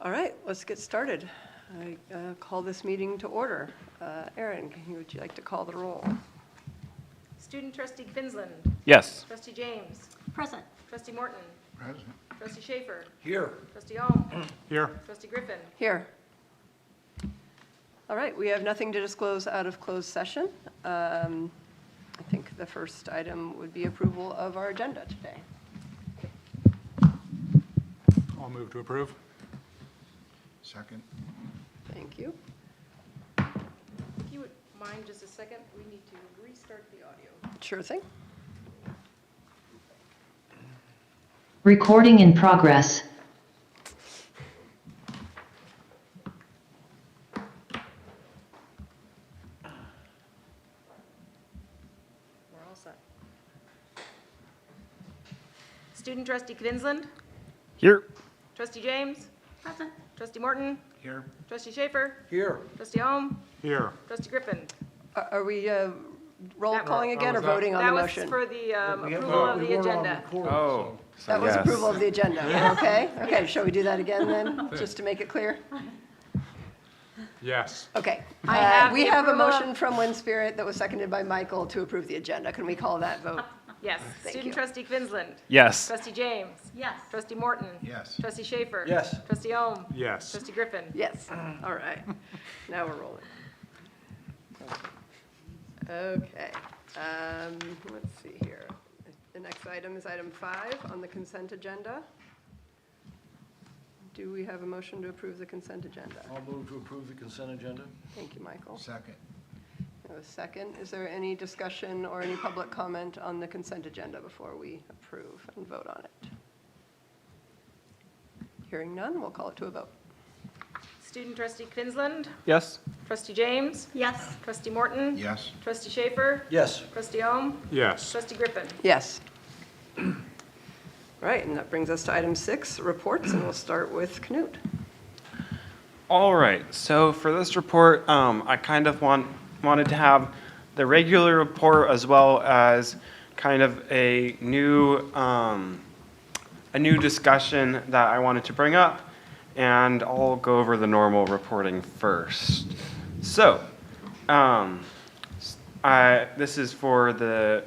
All right, let's get started. I call this meeting to order. Erin, would you like to call the roll? Student Trustee Quinlan. Yes. Trustee James. Present. Trustee Morton. Present. Trustee Schaefer. Here. Trustee Ohm. Here. Trustee Griffin. Here. All right, we have nothing to disclose out of closed session. I think the first item would be approval of our agenda today. I'll move to approve. Second. Thank you. If you would mind just a second, we need to restart the audio. Sure thing. Recording in progress. We're all set. Student Trustee Quinlan. Here. Trustee James. Present. Trustee Morton. Here. Trustee Schaefer. Here. Trustee Ohm. Here. Trustee Griffin. Are we roll That calling again or was that? voting on That the was motion? for the approval of the agenda. Oh. That was approval of the agenda, okay? Okay, shall we do that again then, just to make it clear? Yes. Okay. I have We the have a approval of- motion from Winspirit that was seconded by Michael to approve the agenda. Can we call that vote? Yes. Thank Student you. Trustee Quinlan. Yes. Trustee James. Yes. Trustee Morton. Yes. Trustee Schaefer. Yes. Trustee Ohm. Yes. Trustee Griffin. Yes, all right. Now we're rolling. Okay, let's see here. The next item is item 5 on the consent agenda. Do we have a motion to approve the consent agenda? I'll move to approve the consent agenda. Thank you, Michael. Second. A second. Is there any discussion or any public comment on the consent agenda before we approve and vote on it? Hearing none, we'll call it to a vote. Student Trustee Quinlan. Yes. Trustee James. Yes. Trustee Morton. Yes. Trustee Schaefer. Yes. Trustee Ohm. Yes. Trustee Griffin. Yes. Right, and that brings us to item 6, reports, and we'll start with Knut. All right. So for this report, I kind of wanted to have the regular report as well as kind of a new discussion that I wanted to bring up, and I'll go over the normal reporting first. So, this is for the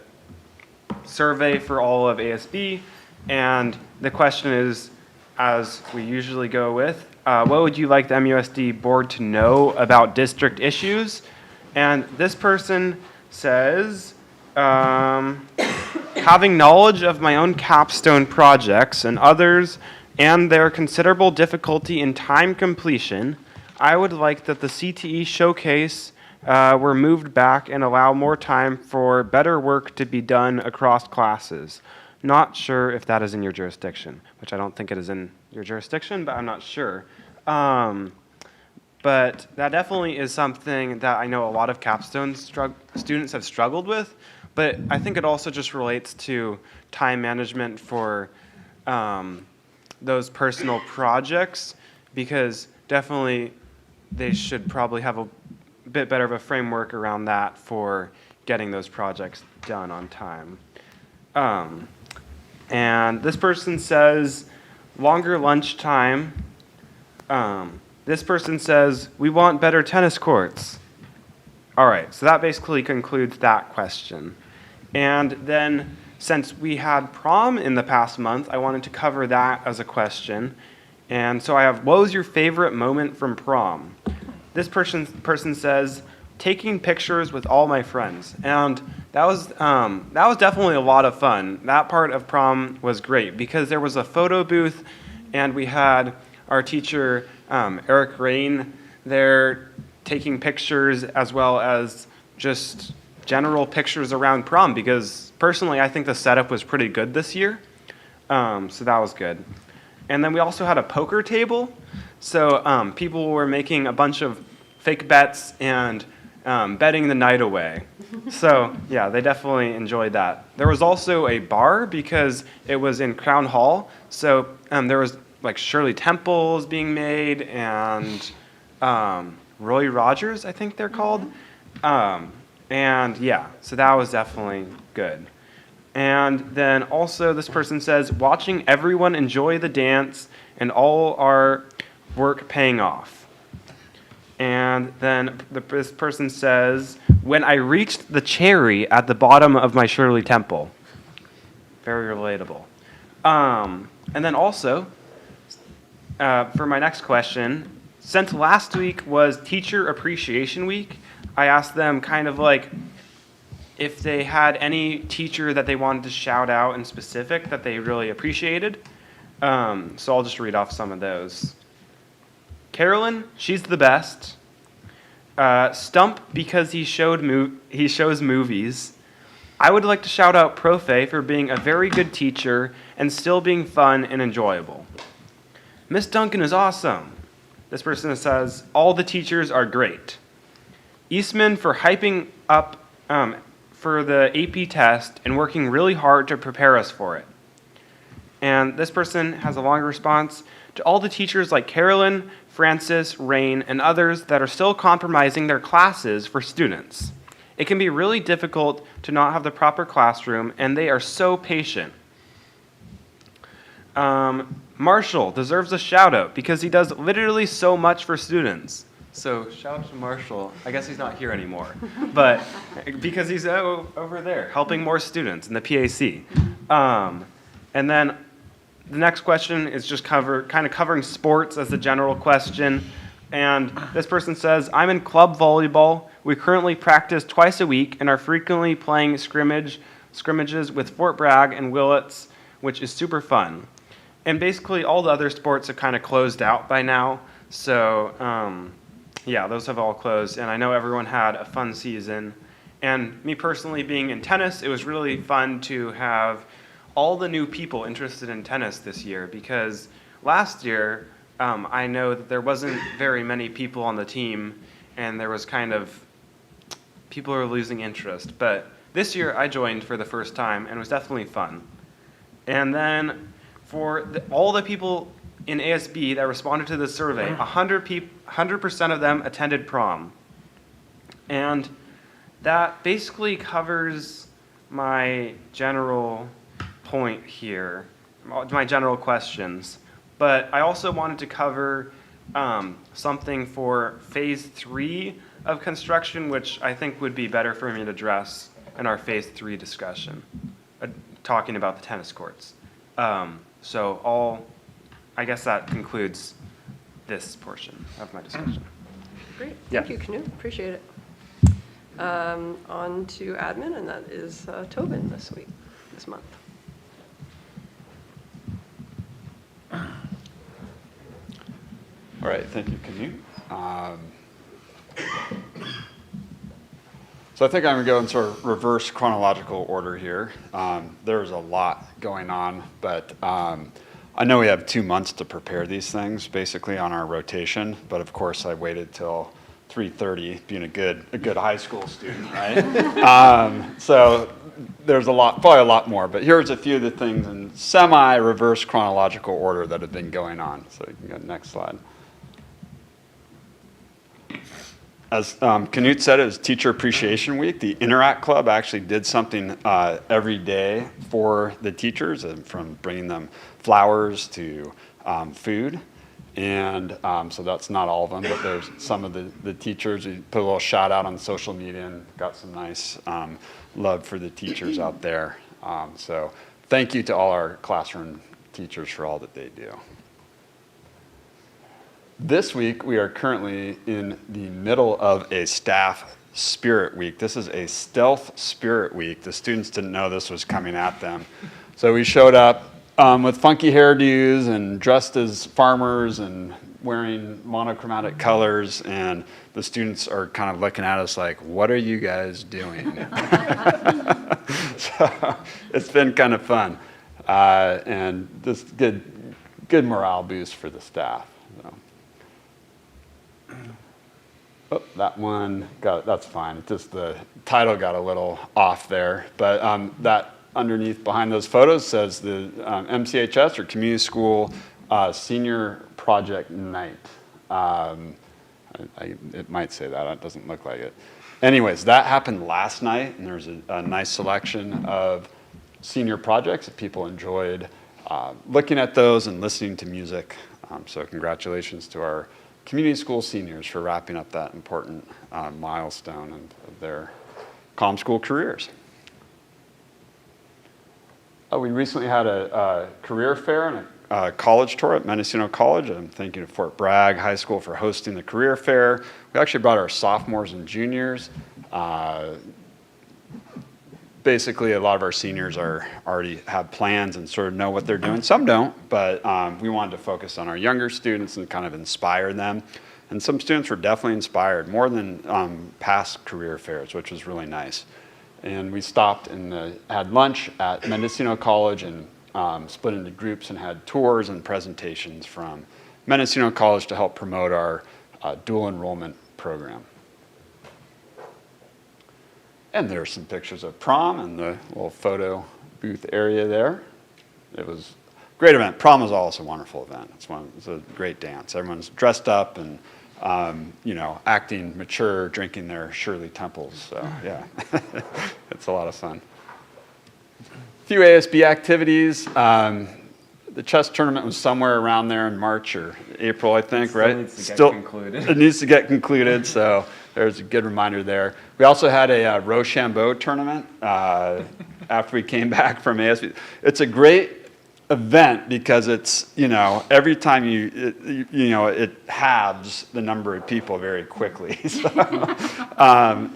survey for all of ASB, and the question is, as we usually go with, what would you like the MUSD board to know about district issues? And this person says, having knowledge of my own capstone projects and others and their considerable difficulty in time completion, I would like that the CTE showcase were moved back and allow more time for better work to be done across classes. Not sure if that is in your jurisdiction, which I don't think it is in your jurisdiction, but I'm not sure. But that definitely is something that I know a lot of capstone students have struggled with, but I think it also just relates to time management for those personal projects, because definitely they should probably have a bit better of a framework around that for getting those projects done on time. And this person says, longer lunch time. This person says, we want better tennis courts. All right, so that basically concludes that question. And then, since we had prom in the past month, I wanted to cover that as a question. And so I have, what was your favorite moment from prom? This person says, taking pictures with all my friends. And that was definitely a lot of fun. That part of prom was great because there was a photo booth, and we had our teacher, Eric Rain, there taking pictures as well as just general pictures around prom, because personally I think the setup was pretty good this year. So that was good. And then we also had a poker table. So people were making a bunch of fake bets and betting the night away. So yeah, they definitely enjoyed that. There was also a bar because it was in Crown Hall. So there was like Shirley Temples being made and Roy Rogers, I think they're called. And yeah, so that was definitely good. And then also this person says, watching everyone enjoy the dance and all our work paying off. And then this person says, when I reached the cherry at the bottom of my Shirley Temple. Very relatable. And then also, for my next question, since last week was Teacher Appreciation Week, I asked them kind of like if they had any teacher that they wanted to shout out in specific that they really appreciated. So I'll just read off some of those. Carolyn, she's the best. Stump, because he shows movies. I would like to shout out Profe for being a very good teacher and still being fun and enjoyable. Miss Duncan is awesome. This person says, all the teachers are great. Eastman for hyping up for the AP test and working really hard to prepare us for it. And this person has a longer response. To all the teachers like Carolyn, Francis, Rain, and others that are still compromising their classes for students. It can be really difficult to not have the proper classroom, and they are so patient. Marshall deserves a shout out because he does literally so much for students. So shout out to Marshall. I guess he's not here anymore, but because he's over there helping more students in the PAC. And then the next question is just kind of covering sports as the general question. And this person says, I'm in club volleyball. We currently practice twice a week and are frequently playing scrimmages with Fort Bragg and Willits, which is super fun. And basically all the other sports have kind of closed out by now. So yeah, those have all closed. And I know everyone had a fun season. And me personally being in tennis, it was really fun to have all the new people interested in tennis this year, because last year I know that there wasn't very many people on the team and there was kind of, people are losing interest. But this year I joined for the first time and it was definitely fun. And then for all the people in ASB that responded to this survey, 100% of them attended prom. And that basically covers my general point here, my general questions. But I also wanted to cover something for phase 3 of construction, which I think would be better for me to address in our phase 3 discussion, talking about the tennis courts. I guess that concludes this portion of my discussion. Great, Yeah. thank you, Knut, appreciate it. On to admin, and that is Tobin this month. All right, thank you, Canute. So I think I'm going to go in sort of reverse chronological order here. There's a lot going on, but I know we have 2 months to prepare these things, basically on our rotation. But of course, I waited till 3:30, being a good high school student, right? So there's probably a lot more. But here's a few of the things in semi-reverse chronological order that have been going on. So you can go next slide. As Canute said, it was Teacher Appreciation Week. The Interact Club actually did something every day for the teachers, from bringing them flowers to food. And so that's not all of them, but there's some of the teachers. We put a little shout out on social media and got some nice love for the teachers out there. So thank you to all our classroom teachers for all that they do. This week, we are currently in the middle of a staff spirit week. This is a stealth spirit week. The students didn't know this was coming at them. So we showed up with funky hairdos and dressed as farmers and wearing monochromatic colors, and the students are kind of looking at us like, what are you guys doing? So it's been kind of fun. And this good morale boost for the staff. So. Oh, that one that's fine. It's just the title got a little off there. But that underneath behind those photos says the MCHS, or Community School Senior Project Night. It might say that. It doesn't look like it. Anyways, that happened last night, and there's a nice selection of senior projects that people enjoyed looking at those and listening to music So congratulations to our community school seniors for wrapping up that important milestone of their comm school careers. We recently had a career fair and a college tour at Mendocino College. I'm thanking Fort Bragg High School for hosting the career fair. We actually brought our sophomores and juniors. Basically, a lot of our seniors already have plans and sort of know what they're doing. Some don't, but we wanted to focus on our younger students and kind of inspire them. And some students were definitely inspired, more than past career fairs, which was really nice. And we stopped and had lunch at Mendocino College and split into groups and had tours and presentations from Mendocino College to help promote our dual enrollment program. And there's some pictures of prom and the little photo booth area there. It was a great event. Prom was also a wonderful event. It's a great dance. Everyone's dressed up and acting mature, drinking their Shirley Temples. So yeah, it's a lot of fun. A few ASB activities. The chess tournament was somewhere around there in March or April, I think, right? It needs to get concluded, so there's a good reminder there. We also had a Rochambeau tournament after we came back from ASB. It's a great event because it's, every time it halves the number of people very quickly. So,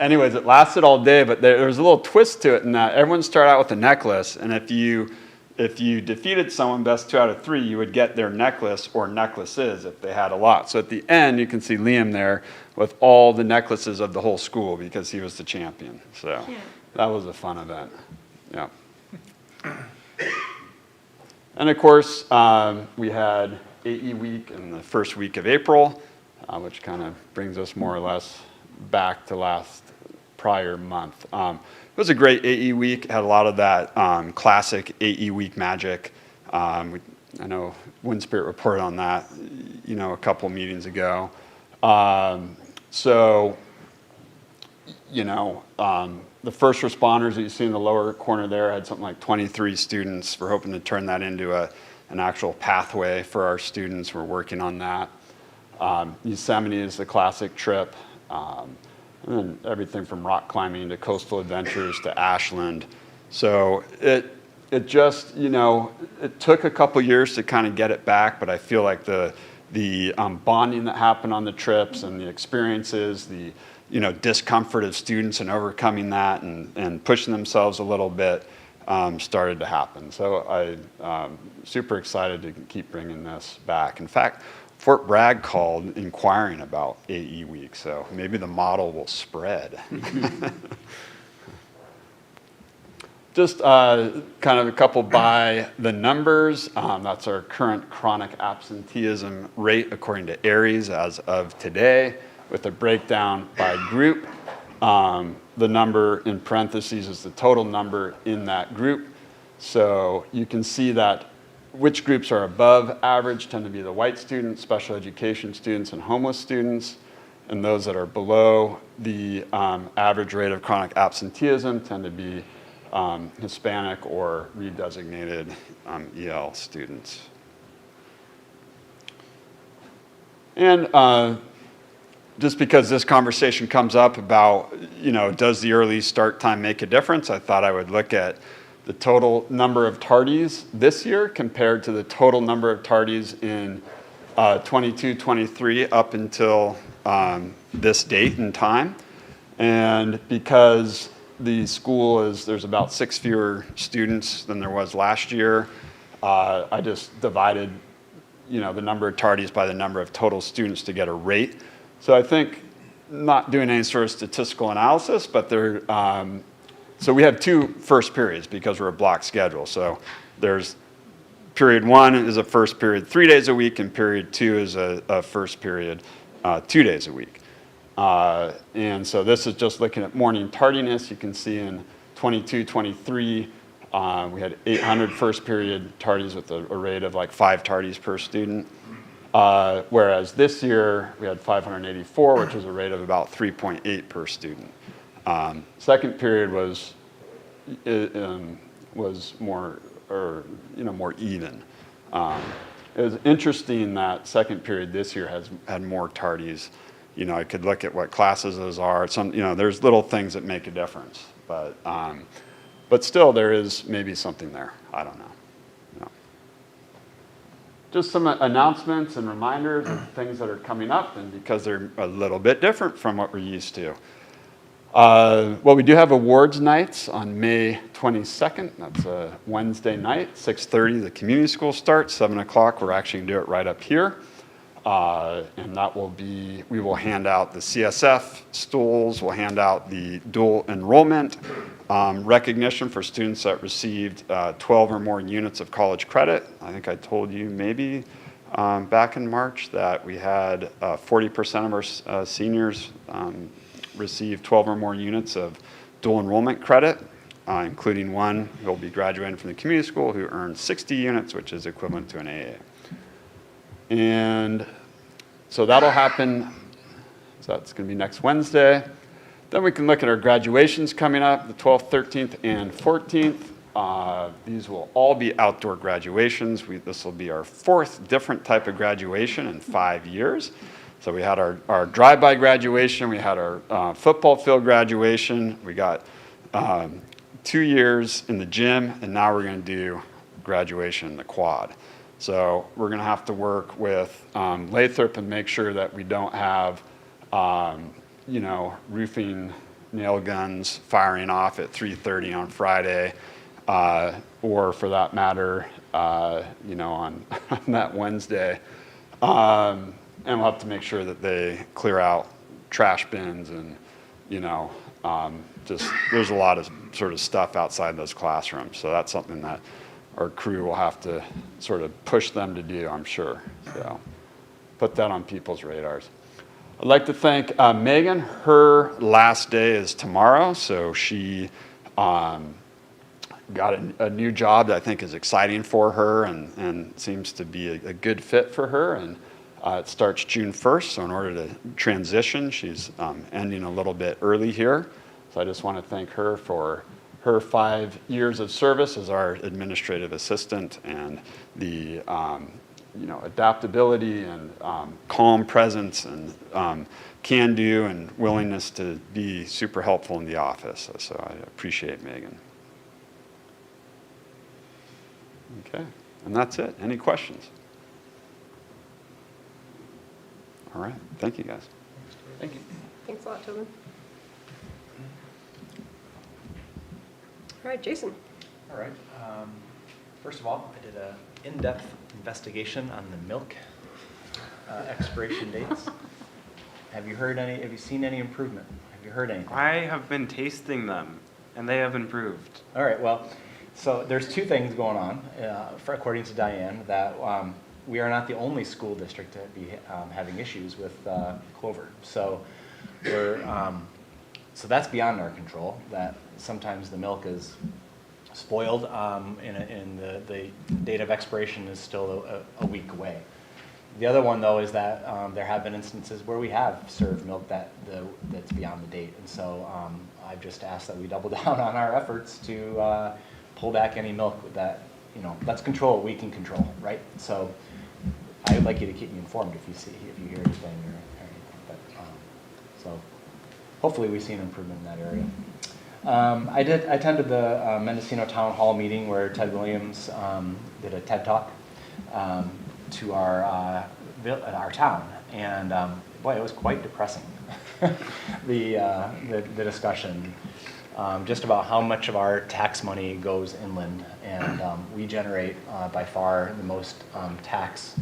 anyways, it lasted all day, but there was a little twist to it in that everyone started out with a necklace, and if you defeated someone best 2 out of 3, you would get their necklace or necklaces if they had a lot. So at the end, you can see Liam there with all the necklaces of the whole school because he was the champion. So that was a fun event. Yeah. And of course, we had AE week in the first week of April, which kind of brings us more or less back to prior month. It was a great AE week. Had a lot of that classic AE week magic. I know Wind Spirit reported on that, a couple meetings ago. The first responders that you see in the lower corner there had something like 23 students. We're hoping to turn that into an actual pathway for our students. We're working on that. Yosemite is the classic trip. And then everything from rock climbing to coastal adventures to Ashland. So it just, it took a couple years to kind of get it back, but I feel like the bonding that happened on the trips and the experiences, the discomfort of students and overcoming that and pushing themselves a little bit started to happen. So I'm super excited to keep bringing this back. In fact, Fort Bragg called inquiring about AE week, so maybe the model will spread. Just kind of a couple by the numbers. That's our current chronic absenteeism rate according to ARIES as of today, with a breakdown by group. The number in parentheses is the total number in that group. So you can see that which groups are above average tend to be the white students, special education students, and homeless students. And those that are below the average rate of chronic absenteeism tend to be Hispanic or redesignated EL students. And just because this conversation comes up about, does the early start time make a difference? I thought I would look at the total number of tardies this year compared to the total number of tardies in 22-23 up until this date and time. And because the school there's about 6 fewer students than there was last year, I just divided, the number of tardies by the number of total students to get a rate. So I think not doing any sort of statistical analysis, but so we have 2 first periods because we're a block schedule. So there's period 1 is a first period 3 days a week, and period 2 is a first period 2 days a week. And so this is just looking at morning tardiness. You can see in 22-23, we had 800 first period tardies with a rate of like 5 tardies per student. Whereas this year we had 584, which was a rate of about 3.8 per student. Second period was more, more even. It was interesting that second period this year has had more tardies. You know, I could look at what classes those are. Some, you know, there's little things that make a difference, but still there is maybe something there. I don't know. No. Just some announcements and reminders of things that are coming up, and because they're a little bit different from what we're used to. Well, we do have awards nights on May 22nd. That's a Wednesday night, 6:30. The community school starts, 7 o'clock. We're actually going to do it right up here. And that will be, we will hand out the CSF stools. We'll hand out the dual enrollment recognition for students that received 12 or more units of college credit. I think I told you maybe back in March that we had 40% of our seniors receive 12 or more units of dual enrollment credit, including one who will be graduating from the community school who earned 60 units, which is equivalent to an AA. And so that'll happen, so that's going to be next Wednesday. Then we can look at our graduations coming up, the 12th, 13th, and 14th. These will all be outdoor graduations. This will be our 4th different type of graduation in 5 years. So we had our drive-by graduation, we had our football field graduation, we got 2 years in the gym, and now we're going to do graduation in the quad. So we're going to have to work with Lathrop and make sure that we don't have, you know, roofing nail guns firing off at 3:30 on Friday, or for that matter, you know, on that Wednesday. And we'll have to make sure that they clear out trash bins and, you know, just there's a lot of sort of stuff outside those classrooms. So that's something that our crew will have to sort of push them to do, I'm sure. So put that on people's radars. I'd like to thank Megan. Her last day is tomorrow, so she got a new job that I think is exciting for her and seems to be a good fit for her. And it starts June 1st, so in order to transition, she's ending a little bit early here. So I just want to thank her for her 5 years of service as our administrative assistant and the you know, adaptability and calm presence and can-do and willingness to be super helpful in the office. So I appreciate Megan. Okay, and that's it. Any questions? All right, thank you guys. Thank you. Thanks a lot, Tobin. All right, Jason. All right. First of all, I did an in-depth investigation on the milk expiration dates. Have you seen any improvement? Have you heard anything? I have been tasting them, and they have improved. All right, well, so there's 2 things going on, according to Diane, that we are not the only school district to be having issues with Clover. So so that's beyond our control, that sometimes the milk is spoiled and the date of expiration is still a week away. The other one, though, is that there have been instances where we have served milk that's beyond the date. And so I've just asked that we double down on our efforts to pull back any milk that, you know, let's control what we can control, right? So I'd like you to keep me informed if you hear anything or anything. But so hopefully we see an improvement in that area. I attended the Mendocino Town Hall meeting where Ted Williams did a TED Talk to our town, and boy, it was quite depressing. the discussion just about how much of our tax money goes inland, and we generate by far the most tax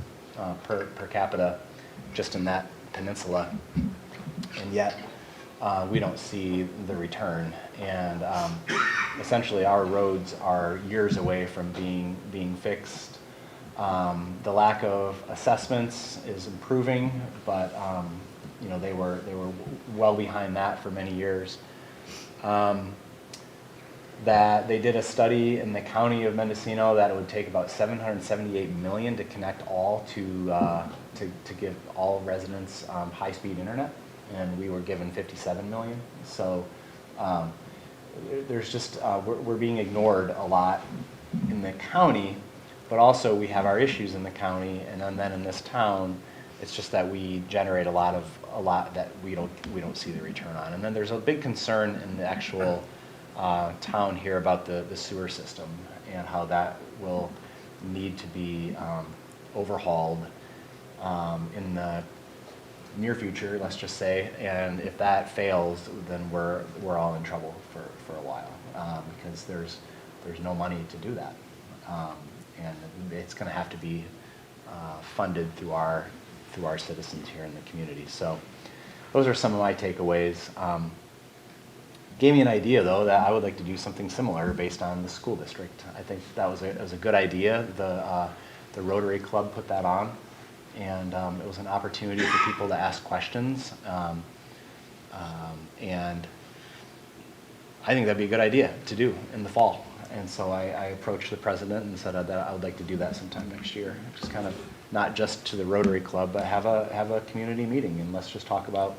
per capita just in that peninsula, and yet we don't see the return. And essentially our roads are years away from being fixed. The lack of assessments is improving, but you know, they were well behind that for many years. That they did a study in the county of Mendocino that it would take about $778 million to connect all to give all residents high-speed internet, and we were given $57 million. So there's just we're being ignored a lot in the county, but also we have our issues in the county, and then in this town, it's just that we generate a lot that we don't see the return on. And then there's a big concern in the actual town here about the sewer system and how that will need to be overhauled in the near future, let's just say. And if that fails, then we're all in trouble for a while because there's no money to do that, and it's going to have to be funded through our citizens here in the community. So those are some of my takeaways. Gave me an idea, though, that I would like to do something similar based on the school district. I think that was a good idea. The Rotary Club put that on, and it was an opportunity for people to ask questions. And I think that'd be a good idea to do in the fall. And so I approached the president and said that I would like to do that sometime next year. Just kind of not just to the Rotary Club, but have a community meeting, and let's just talk about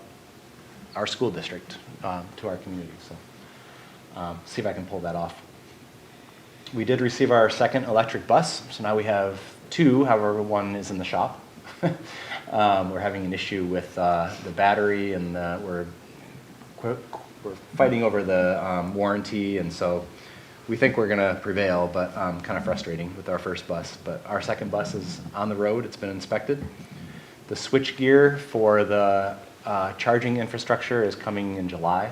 our school district to our community. So see if I can pull that off. We did receive our second electric bus, so now we have two, however one is in the shop. We're having an issue with the battery, and we're fighting over the warranty, and so we think we're going to prevail, but kind of frustrating with our first bus. But our second bus is on the road. It's been inspected. The switch gear for the charging infrastructure is coming in July.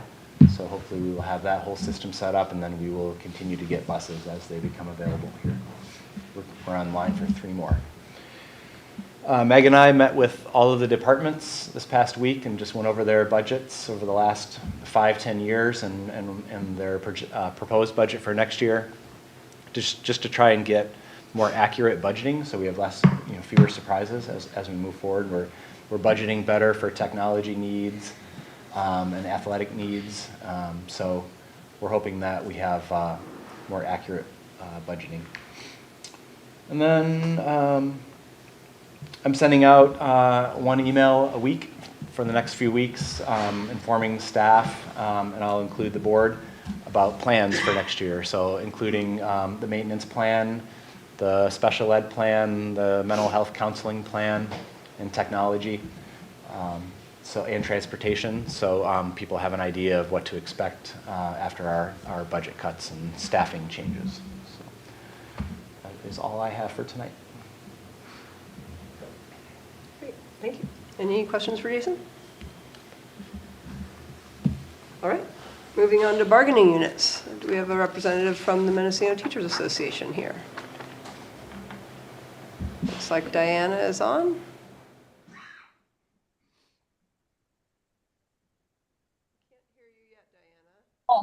So hopefully we will have that whole system set up, and then we will continue to get buses as they become available here. We're on line for 3 more. Meg and I met with all of the departments this past week and just went over their budgets over the last 5-10 years and their proposed budget for next year, just to try and get more accurate budgeting so we have fewer surprises as we move forward. We're budgeting better for technology needs and athletic needs, so we're hoping that we have more accurate budgeting. And then I'm sending out 1 email a week for the next few weeks, informing staff, and I'll include the board about plans for next year. So including the maintenance plan, the special ed plan, the mental health counseling plan, and technology, and transportation. So people have an idea of what to expect after our budget cuts and staffing changes. So that is all I have for tonight. Thank you. Any questions for Jason? All right, moving on to bargaining units. Do we have a representative from the Mendocino Teachers Association here? Looks like Diana is on.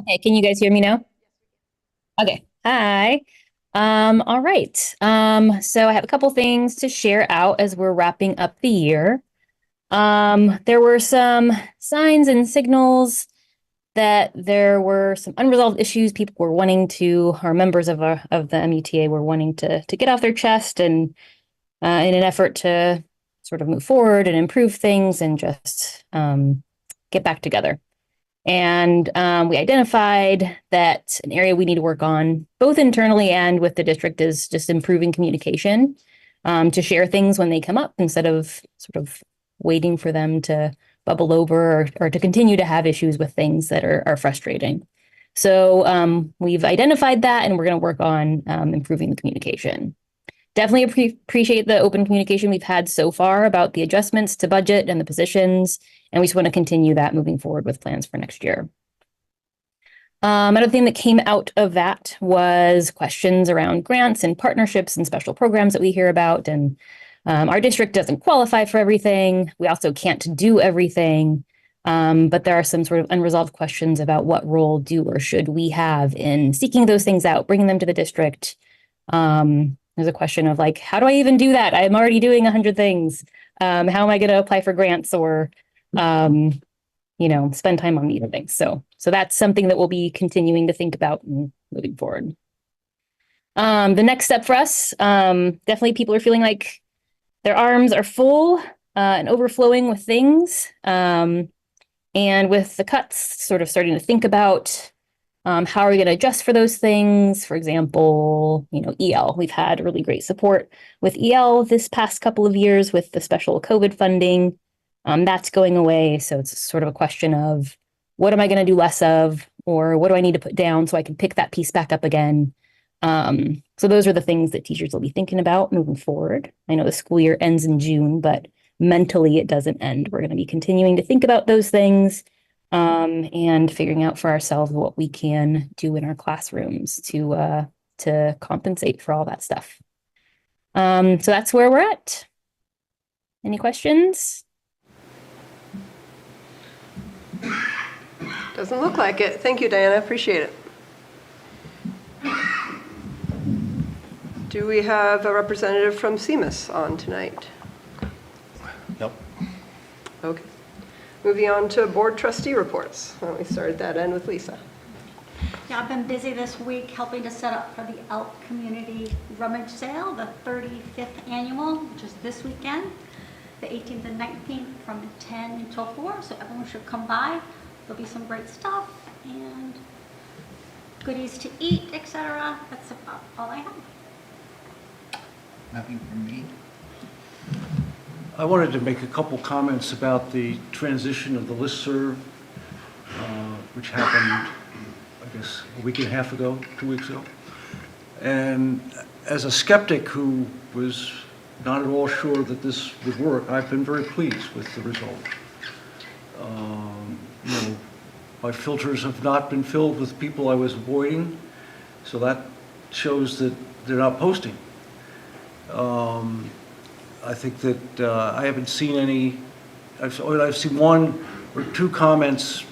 Okay, can you guys hear me now? Okay, hi. All right. So I have a couple things to share out as we're wrapping up the year. There were some signs and signals that there were some unresolved issues people were wanting to, or members of the MUTA were wanting to get off their chest, and in an effort to sort of move forward and improve things and just get back together. And we identified that an area we need to work on, both internally and with the district, is just improving communication, to share things when they come up instead of sort of waiting for them to bubble over or to continue to have issues with things that are frustrating. So we've identified that, and we're going to work on improving the communication. Definitely appreciate the open communication we've had so far about the adjustments to budget and the positions, and we just want to continue that moving forward with plans for next year. Another thing that came out of that was questions around grants and partnerships and special programs that we hear about, and our district doesn't qualify for everything. We also can't do everything, but there are some sort of unresolved questions about what role do or should we have in seeking those things out, bringing them to the district. There's a question of like, how do I even do that? I'm already doing 100 things. How am I going to apply for grants or, spend time on these things? So that's something that we'll be continuing to think about and moving forward. The next step for us, definitely people are feeling like their arms are full and overflowing with things. And with the cuts, sort of starting to think about How are we going to adjust for those things? For example, EL. We've had really great support with EL this past couple of years with the special COVID funding. That's going away. So it's sort of a question of what am I going to do less of, or what do I need to put down so I can pick that piece back up again? So those are the things that teachers will be thinking about moving forward. I know the school year ends in June, but mentally it doesn't end. We're going to be continuing to think about those things and figuring out for ourselves what we can do in our classrooms to compensate for all that stuff. So that's where we're at. Any questions? Doesn't look like it. Thank you, Diana. Appreciate it. Do we have a representative from CMUS on tonight? Nope. Okay. Moving on to board trustee reports. Why don't we start at that end with Lisa? Yeah, I've been busy this week helping to set up for the Elk Community Rummage Sale, the 35th annual, which is this weekend, the 18th and 19th from 10 until 4, so everyone should come by. There'll be some great stuff and goodies to eat, etc. That's about all I have. Nothing from me. I wanted to make a couple comments about the transition of the listserv, which happened, I guess, a week and a half ago, 2 weeks ago. And as a skeptic who was not at all sure that this would work, I've been very pleased with the result. My filters have not been filled with people I was avoiding, so that shows that they're not posting. I think that I haven't seen any, I've seen one or two comments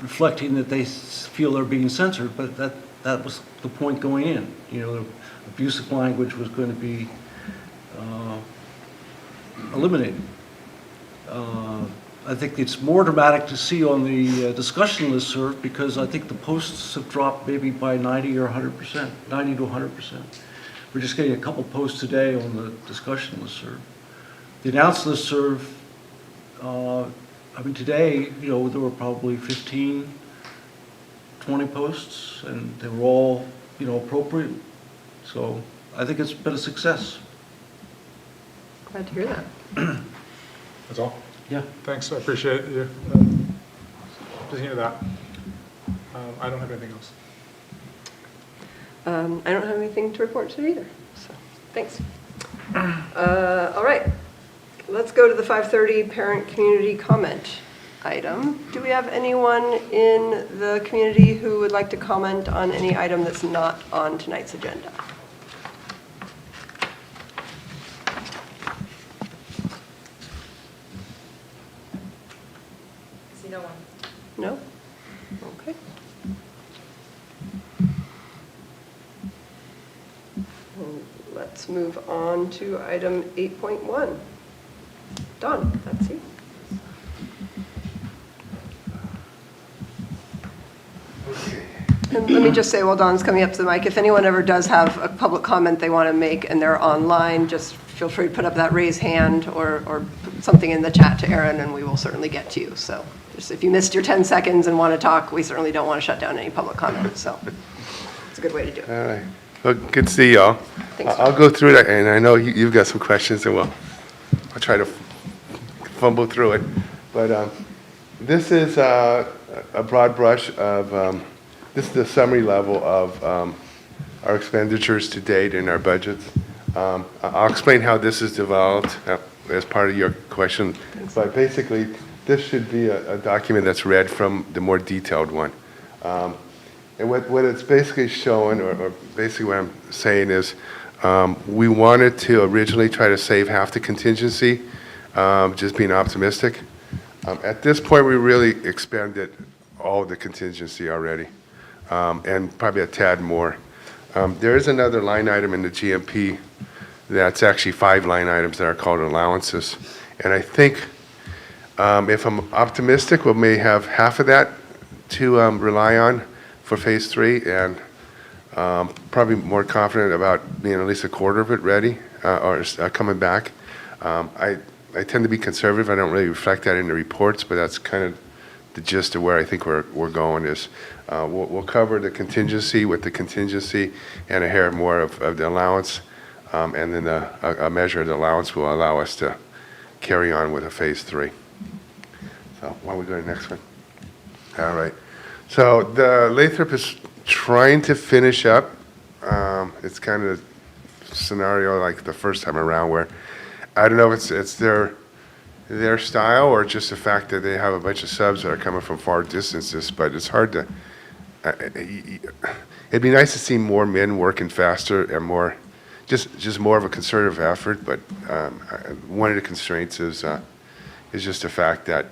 reflecting that they feel they're being censored, but that was the point going in. The abusive language was going to be eliminated. I think it's more dramatic to see on the discussion listserv because I think the posts have dropped maybe by 90 or 100%, 90 to 100%. We're just getting a couple posts a day on the discussion listserv. The announced listserv, today, there were probably 15, 20 posts, and they were all, appropriate. So I think it's been a success. Glad to hear that. That's all? Yeah. Thanks, I appreciate you. Just hear that. I don't have anything else. I don't have anything to report today either, so thanks. All right, let's go to the 5:30 parent community comment item. Do we have anyone in the community who would like to comment on any item that's not on tonight's agenda? See no one. No? Okay. Let's move on to item 8.1. Dawn, that's you. And let me just say, while Dawn's coming up to the mic, if anyone ever does have a public comment they want to make and they're online, just feel free to put up that raise hand or put something in the chat to Erin and we will certainly get to you. So just if you missed your 10 seconds and want to talk, we certainly don't want to shut down any public comment. So it's a good way to do it. All right. Well, good to see y'all. Thanks. I'll go through that, and I know you've got some questions, and I'll try to fumble through it. But this is a broad brush of, this is the summary level of our expenditures to date in our budgets. I'll explain how this is developed as part of your question. But basically, this should be a document that's read from the more detailed one. And what it's basically showing, or basically what I'm saying is, we wanted to originally try to save half the contingency, just being optimistic. At this point, we really expended all the contingency already, and probably a tad more. There is another line item in the GMP that's actually 5 line items that are called allowances. And I think if I'm optimistic, we may have half of that to rely on for phase 3, and probably more confident about being at least a quarter of it ready or coming back. I tend to be conservative. I don't really reflect that in the reports, but that's kind of the gist of where I think we're going is we'll cover the contingency with the contingency and a hair more of the allowance, and then a measure of the allowance will allow us to carry on with a phase 3. So why don't we go to the next one? All right. So the Lathrop is trying to finish up. It's kind of a scenario like the first time around where I don't know if it's their style or just the fact that they have a bunch of subs that are coming from far distances, but it's hard to, it'd be nice to see more men working faster and more, just more of a concerted effort, but one of the constraints is just the fact that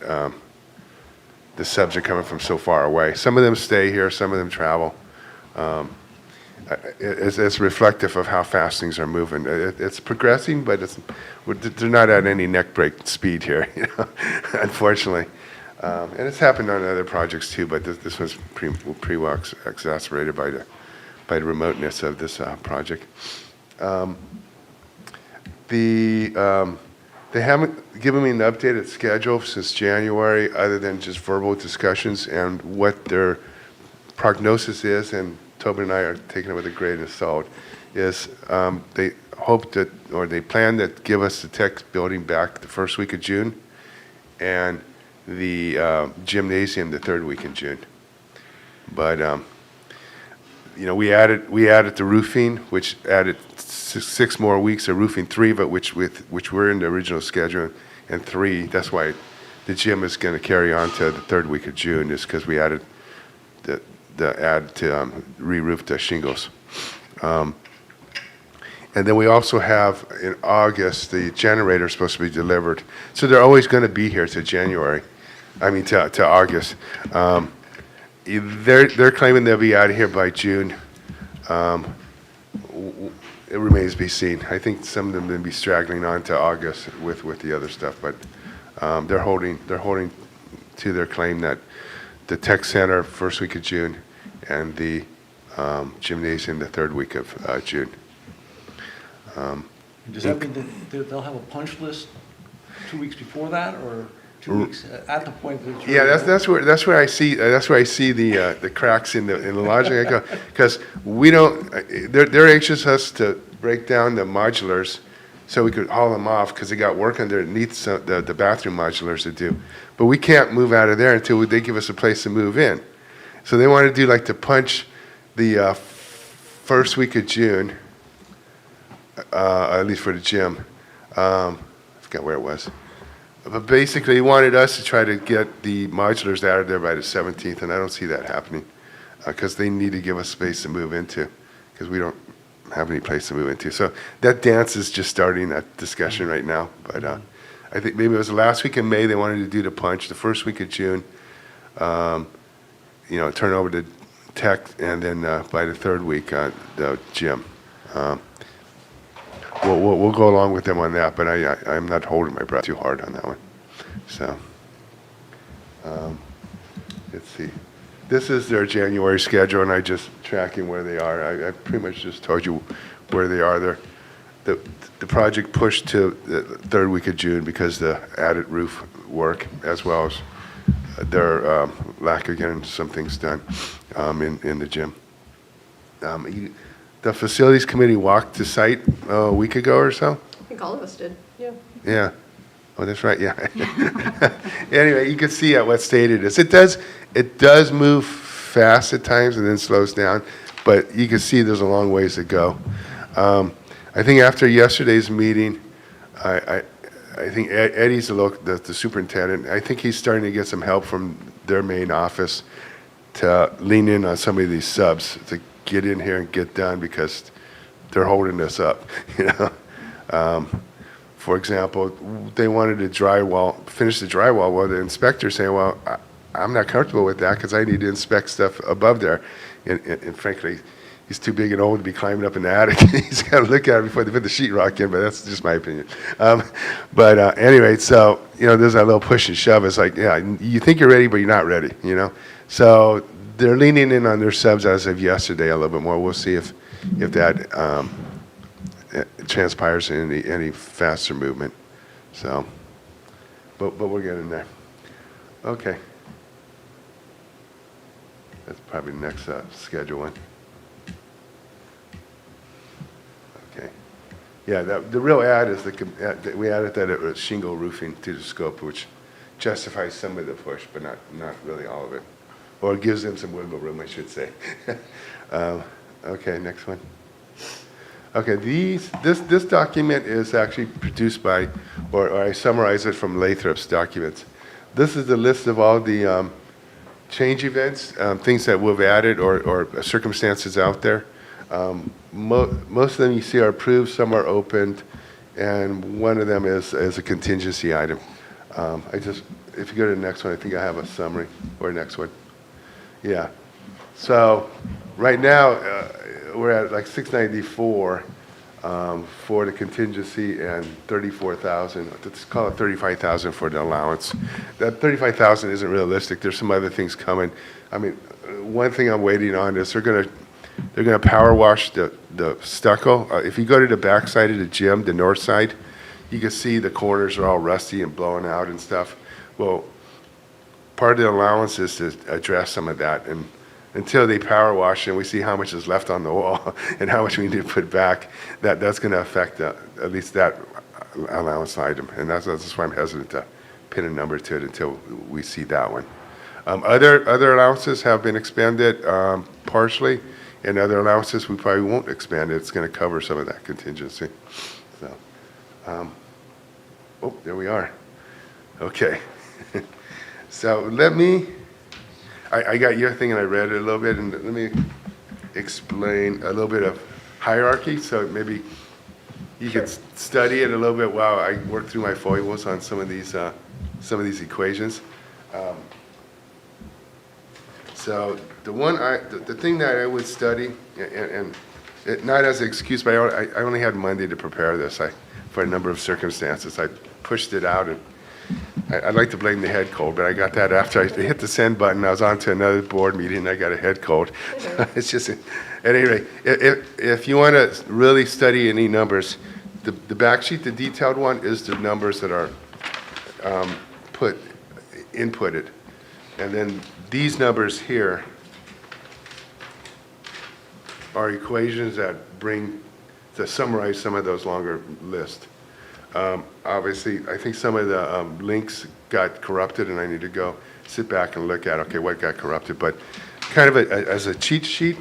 the subs are coming from so far away. Some of them stay here, some of them travel. It's reflective of how fast things are moving. It's progressing, but they're not at any neck break speed here, you know, unfortunately. And it's happened on other projects too, but this was pretty well exacerbated by the remoteness of this project. They haven't given me an updated schedule since January, other than just verbal discussions and what their prognosis is, and Tobin and I are taking it with a grain of salt, is they hope that, or they plan to give us the tech building back the first week of June, and the gymnasium the third week in June. But you know, we added the roofing, which added six more weeks of roofing, 3, but which were in the original schedule, and 3. That's why the gym is going to carry on to the third week of June, is because we added the add to re-roof the shingles. And then we also have in August the generator is supposed to be delivered, so they're always going to be here to January. I mean to August. They're claiming they'll be out of here by June. It remains to be seen. I think some of them will be straggling on to August with the other stuff, but they're holding to their claim that the tech center first week of June and the gymnasium the third week of June. Does that mean that they'll have a punch list 2 weeks before that, or 2 weeks at the point that you're... Yeah, that's where I see the cracks in the logic, because we don't. They're anxious us to break down the modulars so we could haul them off, because they got work underneath the bathroom modulars to do, but we can't move out of there until they give us a place to move in. So they want to do like the punch the first week of June, at least for the gym. I forgot where it was. But basically, he wanted us to try to get the modulars out of there by the 17th, and I don't see that happening, because they need to give us space to move into, because we don't have any place to move into. So that dance is just starting, that discussion right now. But I think maybe it was the last week in May they wanted to do the punch, the first week of June, you know, turn over to tech, and then by the third week, the gym. We'll go along with them on that, but I'm not holding my breath too hard on that one. So, let's see. This is their January schedule, and I just tracking where they are. I pretty much just told you where they are. The project pushed to the third week of June because the added roof work, as well as their lack of getting some things done in the gym. The facilities committee walked the site a week ago or so. I think all of us did, yeah. Yeah. Oh, that's right. Yeah. Anyway, you can see at what state it is. It does move fast at times and then slows down, but you can see there's a long ways to go. I think after yesterday's meeting, I think Eddie's the superintendent. I think he's starting to get some help from their main office to lean in on some of these subs to get in here and get done, because they're holding us up, you know. For example, they wanted to finish the drywall. Well, the inspector saying, well, I'm not comfortable with that because I need to inspect stuff above there. And frankly, he's too big and old to be climbing up in the attic. He's got to look at it before they put the sheetrock in, but that's just my opinion. Anyway, so, you know, there's that little push and shove. It's like, yeah, you think you're ready, but you're not ready, you know. So they're leaning in on their subs as of yesterday a little bit more. We'll see if that transpires in any faster movement. So, but we're getting there. Okay. That's probably the next schedule one. Okay. Yeah, the real add is we added that it was shingle roofing to the scope, which justifies some of the push, but not really all of it. Or gives them some wiggle room, I should say. Okay, next one. Okay, this document is actually produced by, or I summarize it from Lathrop's documents. This is the list of all the change events, things that we've added or circumstances out there. Most of them you see are approved, some are opened, and one of them is a contingency item. If you go to the next one, I think I have a summary, or next one. Yeah. So right now, we're at like 694 for the contingency and 34,000. Let's call it 35,000 for the allowance. That 35,000 isn't realistic. There's some other things coming. I mean, one thing I'm waiting on is they're gonna power wash the stucco. If you go to the back side of the gym, the north side, you can see the corners are all rusty and blowing out and stuff. Well, part of the allowance is to address some of that, and until they power wash and we see how much is left on the wall and how much we need to put back, that's going to affect at least that allowance item, and that's why I'm hesitant to pin a number to it until we see that one. Other allowances have been expanded partially, and other allowances we probably won't expand it. It's going to cover some of that contingency. So, oh, there we are. Okay. So let me, I got your thing and I read it a little bit, and let me explain a little bit of hierarchy, so maybe you could study it a little bit while I work through my foibles on some of these equations. So the thing that I would study, and not as an excuse, but I only had Monday to prepare this for a number of circumstances. I pushed it out, and I'd like to blame the head cold, but I got that after I hit the send button. I was on to another board meeting, and I got a head cold. It's just, at any rate, if you want to really study any numbers, the back sheet, the detailed one, is the numbers that are inputted. And then these numbers here are equations that summarize some of those longer lists. Obviously, I think some of the links got corrupted, and I need to go sit back and look at, okay, what got corrupted. But kind of as a cheat sheet,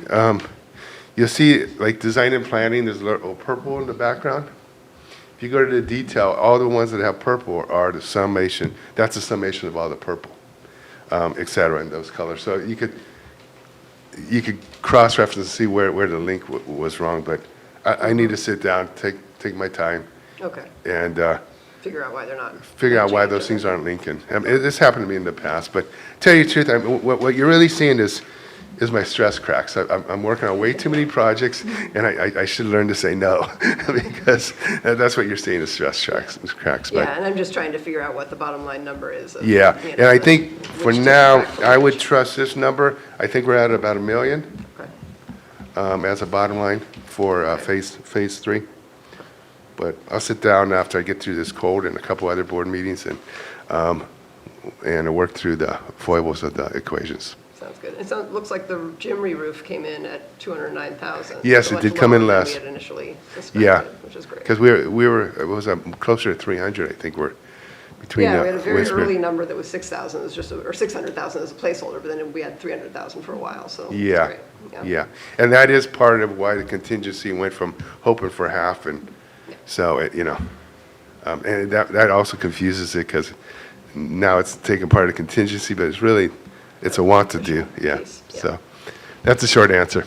you'll see, like design and planning, there's a little purple in the background. If you go to the detail, all the ones that have purple are the summation. That's the summation of all the purple, et cetera, in those colors. So you could cross-reference and see where the link was wrong, but I need to sit down, take my time. Okay. And figure out why they're not. Figure out why those things aren't linking. This happened to me in the past, but tell you the truth, what you're really seeing is my stress cracks. I'm working on way too many projects, and I should learn to say no, because that's what you're seeing is stress cracks. But Yeah, and I'm just trying to figure out what the bottom line number is. yeah, and I think for now, I would trust this number. I think we're at about $1 million as a bottom line for phase 3. But I'll sit down after I get through this cold and a couple other board meetings and work through the foibles of the equations. Sounds good. It looks like the gym re-roof came in at $209,000. Yes, so it did much come in lower than less. we had initially suspected, Yeah, which is great. because it was closer to 300, I think, we're between. Yeah, we had a very early number that was 6,000, it was just, or 600,000 as a placeholder, but then we had 300,000 for a while, so. Yeah, it's great. yeah, and that is part of why the contingency went from hoping for half, and so and that also confuses it, because now it's taking part of the contingency, but it's a want to do, yeah. So that's a short answer.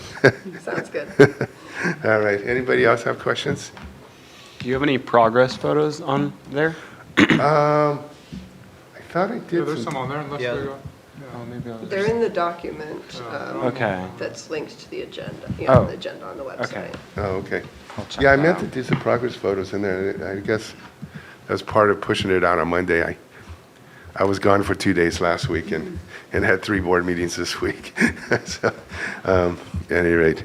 Sounds good. All right, anybody else have questions? Do you have any progress photos on there? I thought I Yeah, did there's some on there, unless they're. Oh, maybe I'll They're in the document Okay. that's linked to the agenda, Oh. the agenda on the website. Okay. Oh, okay. I'll check Yeah, I that meant out. to do some progress photos in there. I guess as part of pushing it out on Monday, I was gone for 2 days last week and had 3 board meetings this week. So, at any rate.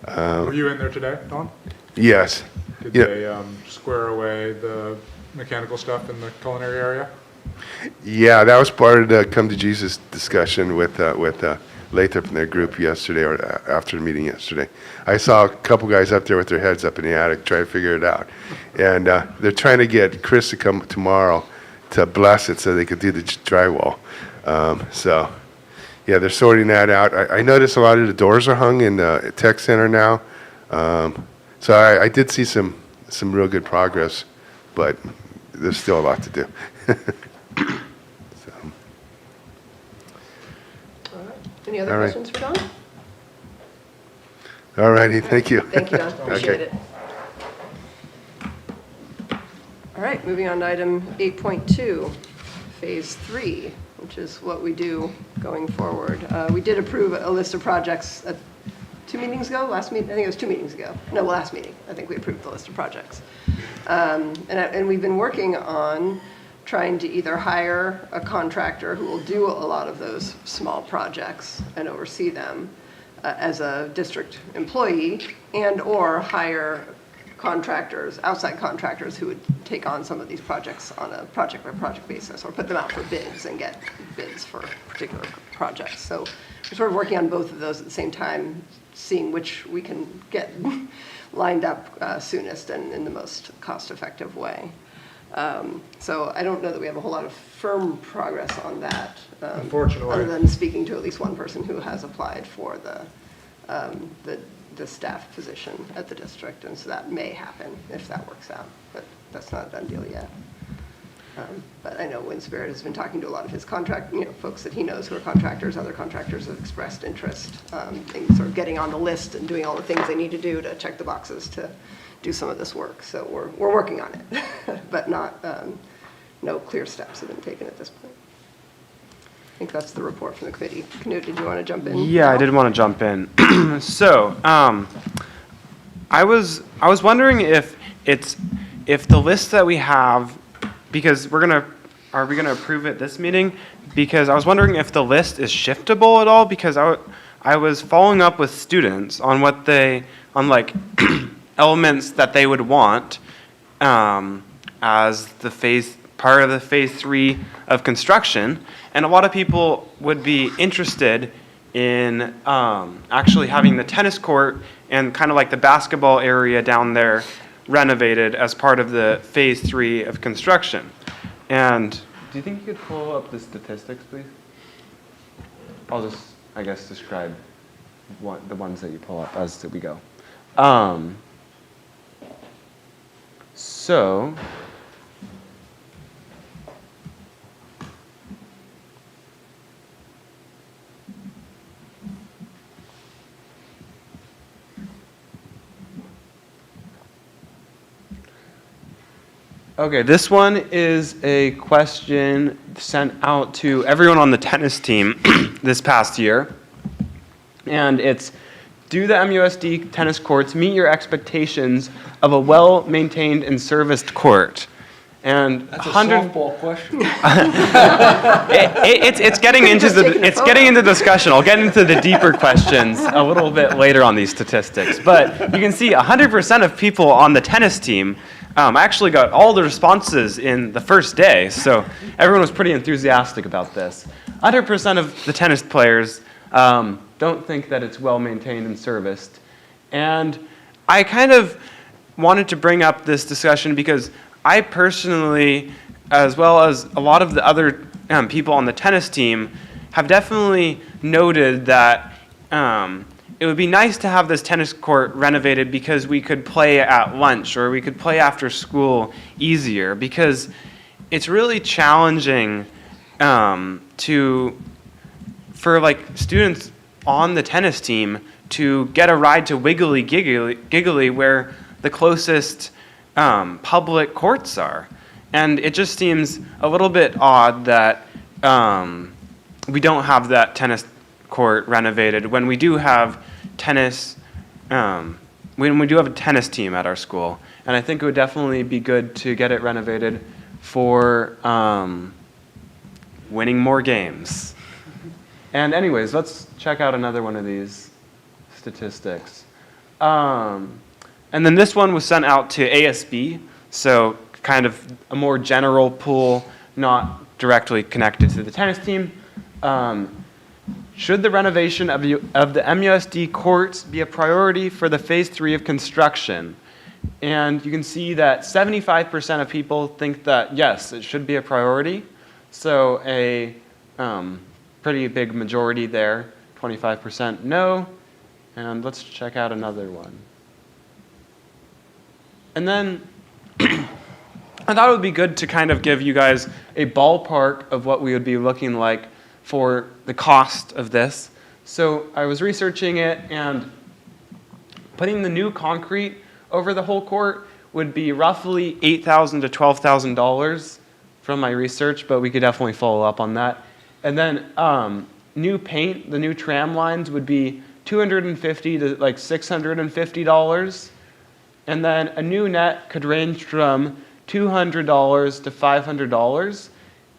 Were you in there today, Don? Yes. Did Yeah. they square away the mechanical stuff in the culinary area? Yeah, that was part of the Come to Jesus discussion with Lathrop and their group yesterday, or after the meeting yesterday. I saw a couple guys up there with their heads up in the attic trying to figure it out. And they're trying to get Chris to come tomorrow to bless it so they could do the drywall. So, yeah, they're sorting that out. I noticed a lot of the doors are hung in the tech center now. So I did see some real good progress, but there's still a lot to do. So. All right. Any other All right. questions for Don? All righty, thank you. Thank you, Don. Appreciate Okay. it. All right, moving on to item 8.2, Phase 3, which is what we do going forward. We did approve a list of projects at 2 meetings ago, last meeting, I think it was 2 meetings ago. No, last meeting, I think we approved the list of projects. And we've been working on trying to either hire a contractor who will do a lot of those small projects and oversee them as a district employee, and or hire contractors, outside contractors who would take on some of these projects on a project-by-project basis, or put them out for bids and get bids for particular projects. So we're sort of working on both of those at the same time, seeing which we can get lined up soonest and in the most cost-effective way. So I don't know that we have a whole lot of firm progress on that. Unfortunately. Other than speaking to at least one person who has applied for the staff position at the district, and so that may happen if that works out, but that's not a done deal yet. But I know Wind Spirit has been talking to a lot of his folks that he knows who are contractors. Other contractors have expressed interest in sort of getting on the list and doing all the things they need to do to check the boxes to do some of this work. So we're working on it, but no clear steps have been taken at this point. I think that's the report from the committee. Knut, did you want to jump in? Yeah, I did want to jump in. So, I was wondering if the list that we have, because are we gonna approve it this meeting? Because I was wondering if the list is shiftable at all, because I was following up with students on like elements that they would want as part of the phase 3 of construction. And a lot of people would be interested in actually having the tennis court and kind of like the basketball area down there renovated as part of the phase 3 of construction. And do you think you could pull up the statistics, please? I'll just, I guess, describe the ones that you pull up as we go. So, okay, this one is a question sent out to everyone on the tennis team this past year. And it's, do the MUSD tennis courts meet your expectations of a well-maintained and serviced court? And That's a softball question. it's getting into discussion. I'll get into the deeper questions a little bit later on these statistics. But you can see 100% of people on the tennis team actually got all the responses in the first day, so everyone was pretty enthusiastic about this. 100% of the tennis players don't think that it's well maintained and serviced. And I kind of wanted to bring up this discussion because I personally, as well as a lot of the other people on the tennis team, have definitely noted that it would be nice to have this tennis court renovated because we could play at lunch or we could play after school easier, because it's really challenging for like students on the tennis team to get a ride to Wiggly Giggly where the closest public courts are. And it just seems a little bit odd that we don't have that tennis court renovated when we do have tennis, when we do have a tennis team at our school. And I think it would definitely be good to get it renovated for winning more games. And anyways, let's check out another one of these statistics. And then this one was sent out to ASB, so kind of a more general pool, not directly connected to the tennis team. should the renovation of the MUSD courts be a priority for the phase 3 of construction? And you can see that 75% of people think that yes, it should be a priority. So a pretty big majority there, 25% no. And let's check out another one. And then I thought it would be good to kind of give you guys a ballpark of what we would be looking like for the cost of this. So I was researching it, and putting the new concrete over the whole court would be roughly $8,000 to $12,000 from my research, but we could definitely follow up on that. And then new paint, the new tram lines would be $250 to like $650. And then a new net could range from $200 to $500.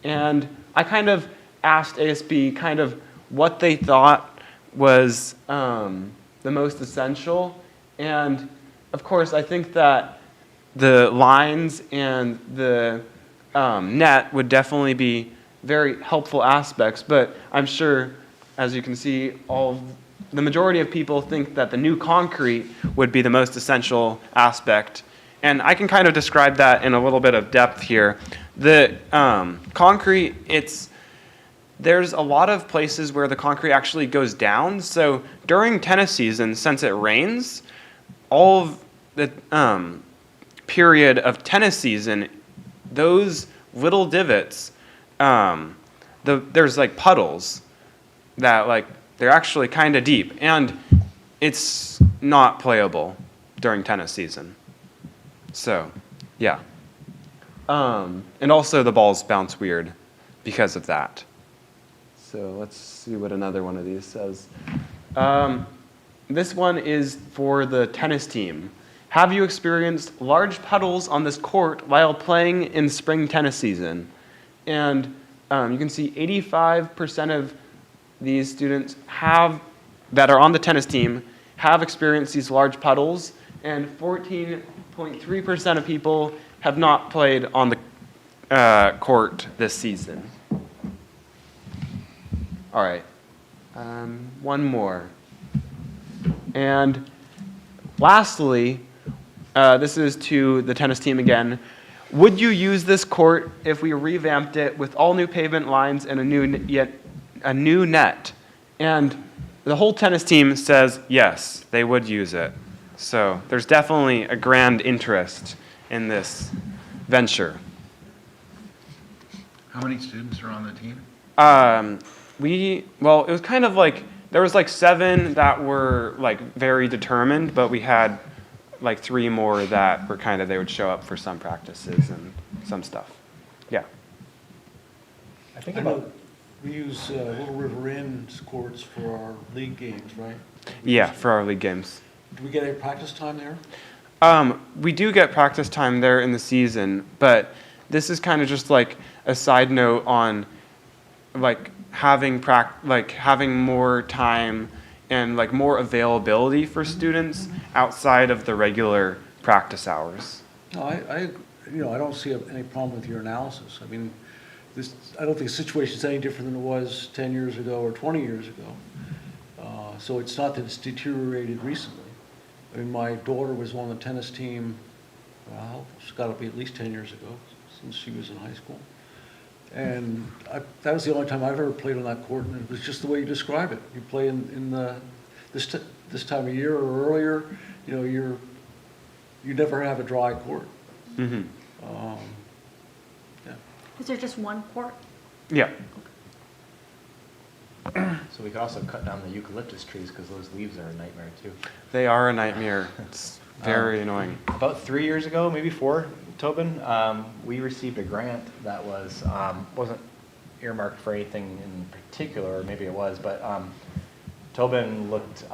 And I kind of asked ASB kind of what they thought was the most essential. And of course, I think that the lines and the net would definitely be very helpful aspects, but I'm sure, as you can see, the majority of people think that the new concrete would be the most essential aspect. And I can kind of describe that in a little bit of depth here. The concrete, there's a lot of places where the concrete actually goes down. So during tennis season, since it rains, all of the period of tennis season, those little divots, there's like puddles that like, they're actually kind of deep, and it's not playable during tennis season. So, yeah. And also the balls bounce weird because of that. So let's see what another one of these says. This one is for the tennis team. Have you experienced large puddles on this court while playing in spring tennis season? And you can see 85% of these students that are on the tennis team have experienced these large puddles, and 14.3% of people have not played on the court this season. All right, one more. And lastly, this is to the tennis team again. Would you use this court if we revamped it with all new pavement lines and a new net? And the whole tennis team says yes, they would use it. So there's definitely a grand interest in this venture. How many students are on the team? Well, it was kind of like, there was like 7 that were like very determined, but we had like 3 more that were kind of, they would show up for some practices and some stuff. Yeah. I think I know about, we use Little River Inn's courts for our league games, right? Yeah, for our league games. Do we get any practice time there? We do get practice time there in the season, but this is kind of just like a side note on like having more time and like more availability for students outside of the regular practice hours. No, I don't see any problem with your analysis. I mean, I don't think the situation's any different than it was 10 years ago or 20 years ago. So it's not that it's deteriorated recently. I mean, my daughter was on the tennis team, well, it's got to be at least 10 years ago, since she was in high school. And that was the only time I've ever played on that court, and it was just the way you describe it. You play this time of year or earlier, you never have a dry court. Mm-hmm. Yeah. Is there just one court? Yeah. so we could also cut down the eucalyptus trees because those leaves are a nightmare too. They are a nightmare. It's very annoying. About 3 years ago, maybe 4, Tobin, we received a grant that wasn't earmarked for anything in particular, or maybe it was, but Tobin looked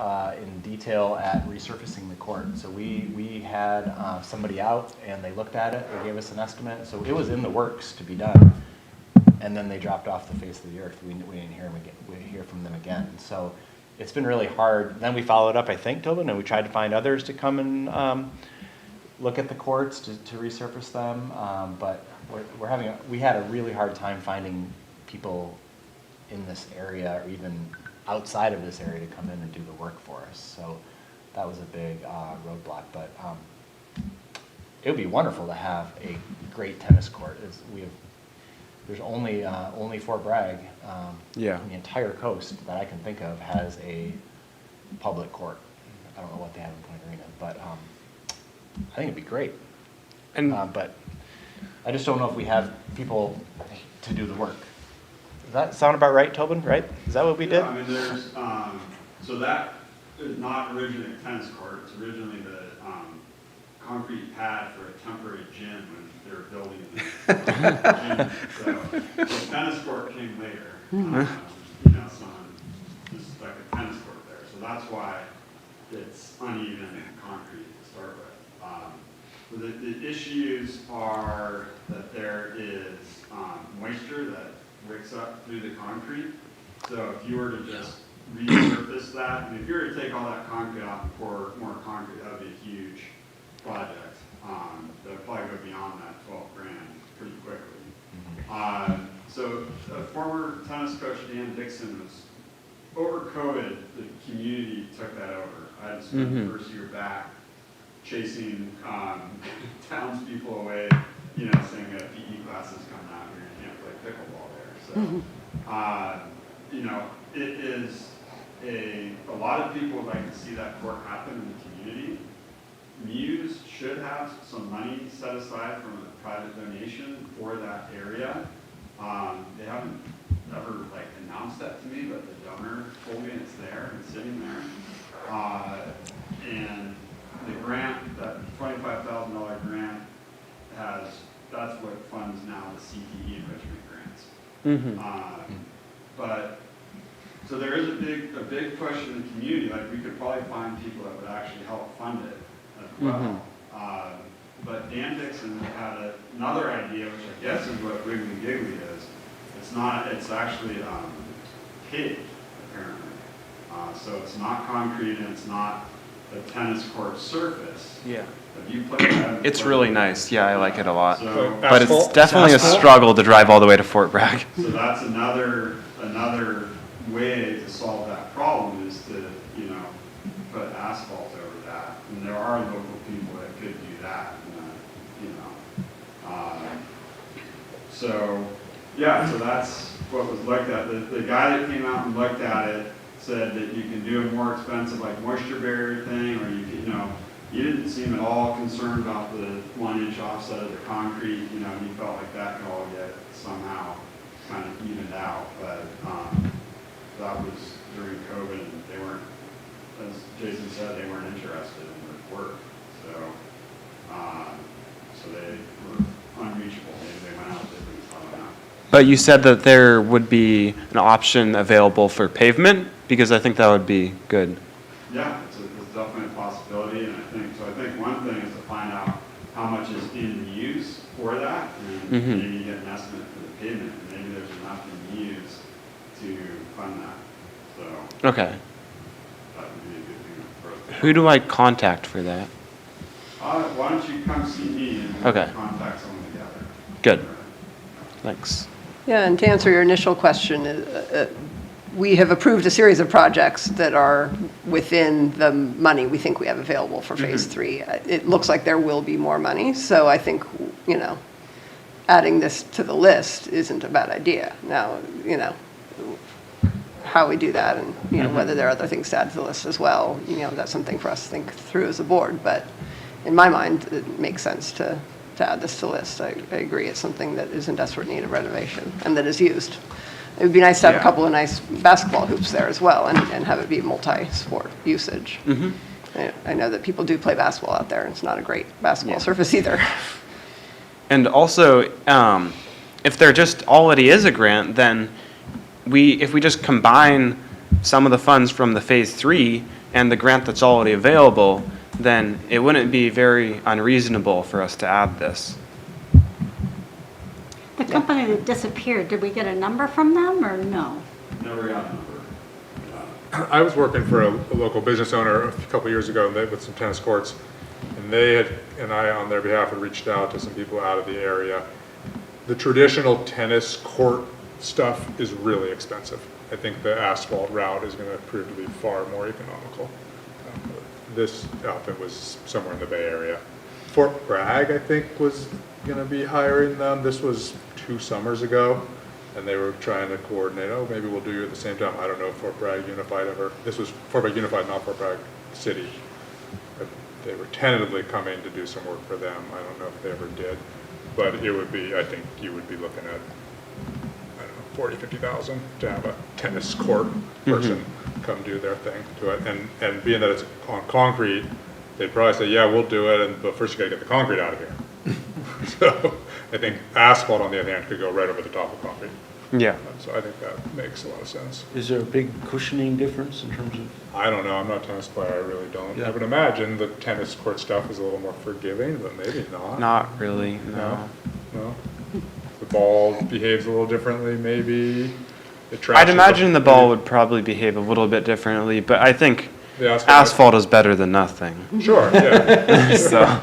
in detail at resurfacing the court. So we had somebody out and they looked at it, they gave us an estimate. So it was in the works to be done. And then they dropped off the face of the earth. We didn't hear from them again. So it's been really hard. Then we followed up, I think, Tobin, and we tried to find others to come and look at the courts to resurface them. But we had a really hard time finding people in this area or even outside of this area to come in and do the work for us. So that was a big roadblock. But it would be wonderful to have a great tennis court. There's only Fort Bragg, Yeah. on the entire coast that I can think of has a public court. I don't know what they have in Point Arena, but I think it'd be great. And But I just don't know if we have people to do the work. Does that sound about right, Tobin, right? Is that what we did? Yeah, I mean, there's, so that is not originally a tennis court. It's originally the concrete pad for a temporary gym when they were building the gym. So the tennis court came later. Someone just stuck a tennis court there. So that's why it's uneven concrete to start with. The issues are that there is moisture that wicks up through the concrete. So if you were to just resurface that, I mean, if you were to take all that concrete out and pour more concrete, that would be a huge project. That would probably go beyond that 12 grand pretty quickly. So former tennis coach Dan Dixon was, over COVID, the community took that over. I had spent the first year back chasing townspeople away, saying we have PE classes coming out here, you can't play pickleball there. So, it is a lot of people would like to see that court happen in the community. Muse should have some money set aside from a private donation for that area. They haven't ever announced that to me, but the donor told me it's there and sitting there. And the grant, that $25,000 grant, that's what funds now the CTE enrichment grants. But so there is a big push in the community. Like, we could probably find people that would actually help fund it as well. But Dan Dixon had another idea, which I guess is what Wiggly Giggly is. It's not. It's actually paved, apparently. So it's not concrete and it's not a tennis court surface. Yeah. Have you played that? It's really nice. Yeah, I like it a lot. So, But it's definitely a struggle to drive all the way to Fort Bragg. so that's another way to solve that problem is to, put asphalt over that. And there are local people that could do that. So that's what was looked at. The guy that came out and looked at it said that you can do a more expensive, moisture barrier thing, or you didn't seem at all concerned about the 1-inch offset of the concrete. He felt like that could all get somehow kind of evened out. But that was during COVID, and they weren't, as Jason said, they weren't interested in the work. So they were unreachable. Maybe they went out, they didn't follow out. But you said that there would be an option available for pavement, because I think that would be good. Yeah, it's definitely a possibility, and I think one thing is to find out how much is in use for that, and maybe get an estimate for the pavement, and maybe there's enough in use to fund that. So Okay. that would be a good thing for us to Who do I contact for that? why don't you come see me and we'll Okay. contact someone together. Good. Thanks. Yeah, and to answer your initial question, we have approved a series of projects that are within the money we think we have available for Phase 3. It looks like there will be more money, so I think, adding this to the list isn't a bad idea. Now, how we do that and, whether there are other things to add to the list as well, that's something for us to think through as a board. But in my mind, it makes sense to add this to the list. I agree, it's something that is in desperate need of renovation and that is used. It would be nice to have a couple of nice basketball hoops there as well and have it be multi-sport usage. I know that people do play basketball out there, and it's not a great basketball surface either. And also, if there just already is a grant, then if we just combine some of the funds from the Phase 3 and the grant that's already available, then it wouldn't be very unreasonable for us to add this. The company that disappeared, did we get a number from them or no? Never got a number. I was working for a local business owner a couple years ago with some tennis courts, and I, on their behalf, had reached out to some people out of the area. The traditional tennis court stuff is really expensive. I think the asphalt route is going to prove to be far more economical. This outfit was somewhere in the Bay Area. Fort Bragg, I think, was going to be hiring them. This was 2 summers ago, and they were trying to coordinate, oh, maybe we'll do you at the same time. I don't know if Fort Bragg Unified ever, this was Fort Bragg Unified, not Fort Bragg City. But they were tentatively coming to do some work for them. I don't know if they ever did. But it would be, I think you would be looking at, I don't know, 40, 50,000 to have a tennis court person come do their thing to it. And being that it's on concrete, they'd probably say, yeah, we'll do it, but first you gotta get the concrete out of here. So I think asphalt, on the other hand, could go right over the top of concrete. Yeah. So I think that makes a lot of sense. Is there a big cushioning difference in terms of? I don't know, I'm not a tennis player, I really don't. Yeah. I would imagine the tennis court stuff is a little more forgiving, but maybe not. Not really, no. No? The ball behaves a little differently, maybe. It I'd trashes imagine the ball would probably behave a little bit differently, but I think The asphalt is better than nothing. Sure, yeah. So,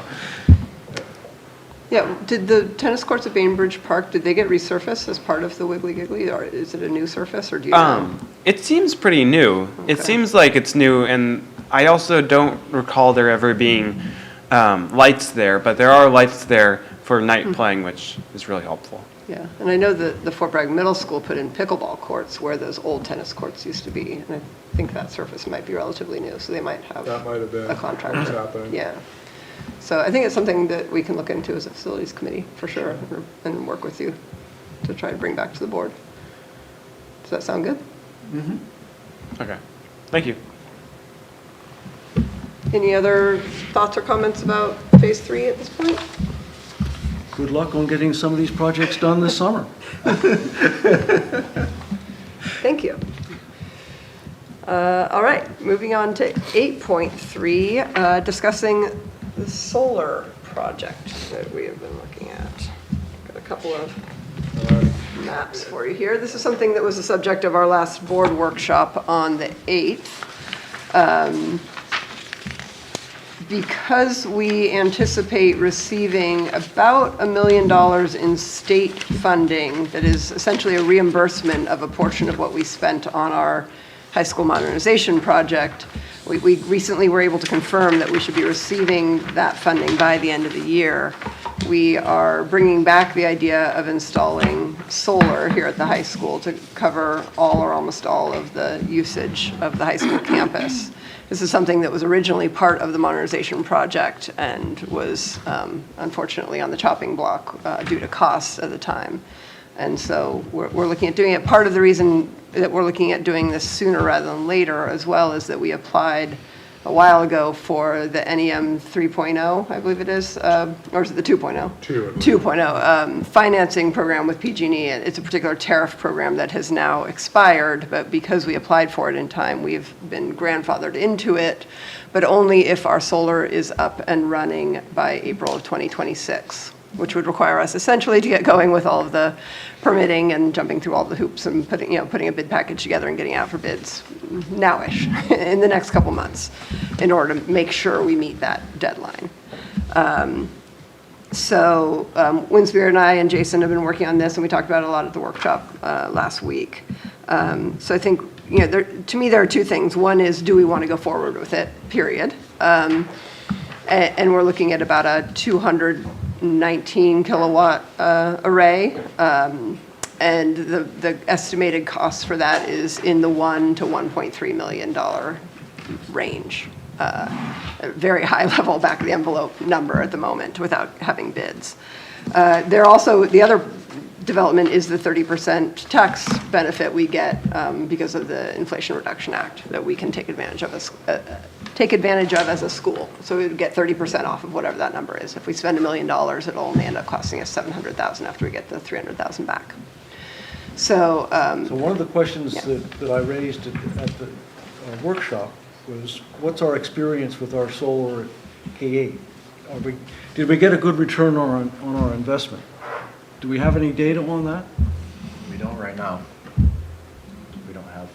Yeah, did the tennis courts at Bainbridge Park, did they get resurfaced as part of the Wiggly Giggly, or is it a new surface, or do you know? it seems pretty new. It Okay. seems like it's new, and I also don't recall there ever being lights there, but there are lights there for night playing, which is really helpful. Yeah, and I know that the Fort Bragg Middle School put in pickleball courts where those old tennis courts used to be, and I think that surface might be relatively new, so they might have That might have been a what's contractor. happening. Yeah. So I think it's something that we can look into as a facilities committee, for sure, and work with you to try to bring back to the board. Does that sound good? Okay, thank you. Any other thoughts or comments about Phase 3 at this point? Good luck on getting some of these projects done this summer. Thank you. All right, moving on to 8.3, discussing the solar project that we have been looking at. Got a couple of maps for you here. This is something that was the subject of our last board workshop on the 8th. Because we anticipate receiving about $1 million in state funding that is essentially a reimbursement of a portion of what we spent on our high school modernization project, we recently were able to confirm that we should be receiving that funding by the end of the year. We are bringing back the idea of installing solar here at the high school to cover all or almost all of the usage of the high school campus. This is something that was originally part of the modernization project and was unfortunately on the chopping block due to costs at the time. And so we're looking at doing it. Part of the reason that we're looking at doing this sooner rather than later as well is that we applied a while ago for the NEM 3.0, I believe it is, or is it the 2.0? 2.0 financing program with PG&E. It's a particular tariff program that has now expired, but because we applied for it in time, we've been grandfathered into it, but only if our solar is up and running by April of 2026, which would require us essentially to get going with all of the permitting and jumping through all the hoops and putting a bid package together and getting out for bids nowish in the next couple months in order to make sure we meet that deadline. So Winspear and I and Jason have been working on this, and we talked about it a lot at the workshop last week. So I think, to me, there are two things. One is, do we want to go forward with it, period? And we're looking at about a 219 kilowatt array. And the estimated cost for that is in the $1 to $1.3 million range. A very high level back of the envelope number at the moment without having bids. The other development is the 30% tax benefit we get because of the Inflation Reduction Act that we can take advantage of as a school. So we would get 30% off of whatever that number is. If we spend $1 million, it'll only end up costing us $700,000 after we get the $300,000 back. So one of the questions that I raised at the workshop was, what's our experience with our solar at K8? Did we get a good return on our investment? Do we have any data on that? We don't right now. We don't have.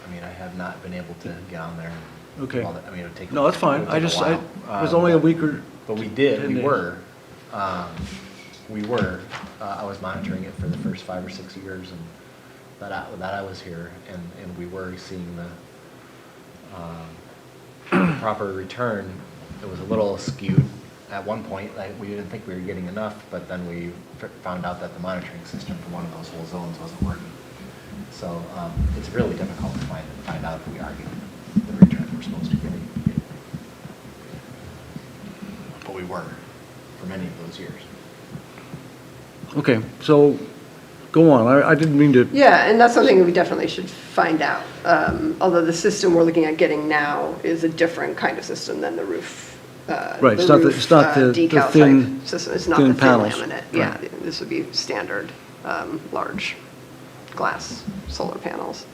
I mean, I have not been able to get on there. And Okay. do all that. I mean, it would take. No, that's fine. it would take a it while. was only a week or. But we did. 10 We days. were. we were. I was monitoring it for the first 5 or 6 years and that I was here, and we were seeing the proper return. It was a little skewed at one point. Like, we didn't think we were getting enough, but then we found out that the monitoring system for one of those whole zones wasn't working. So it's really difficult to find out if we are getting the return we're supposed to be getting. But we were for many of those years. Okay, so go on. I didn't mean to. Yeah, and that's something we definitely should find out. Although the system we're looking at getting now is a different kind of system than the roof. Right, it's not the decal thin- type system. It's not thin the thin panels. laminate. Right. Yeah, this would be standard large glass solar panels.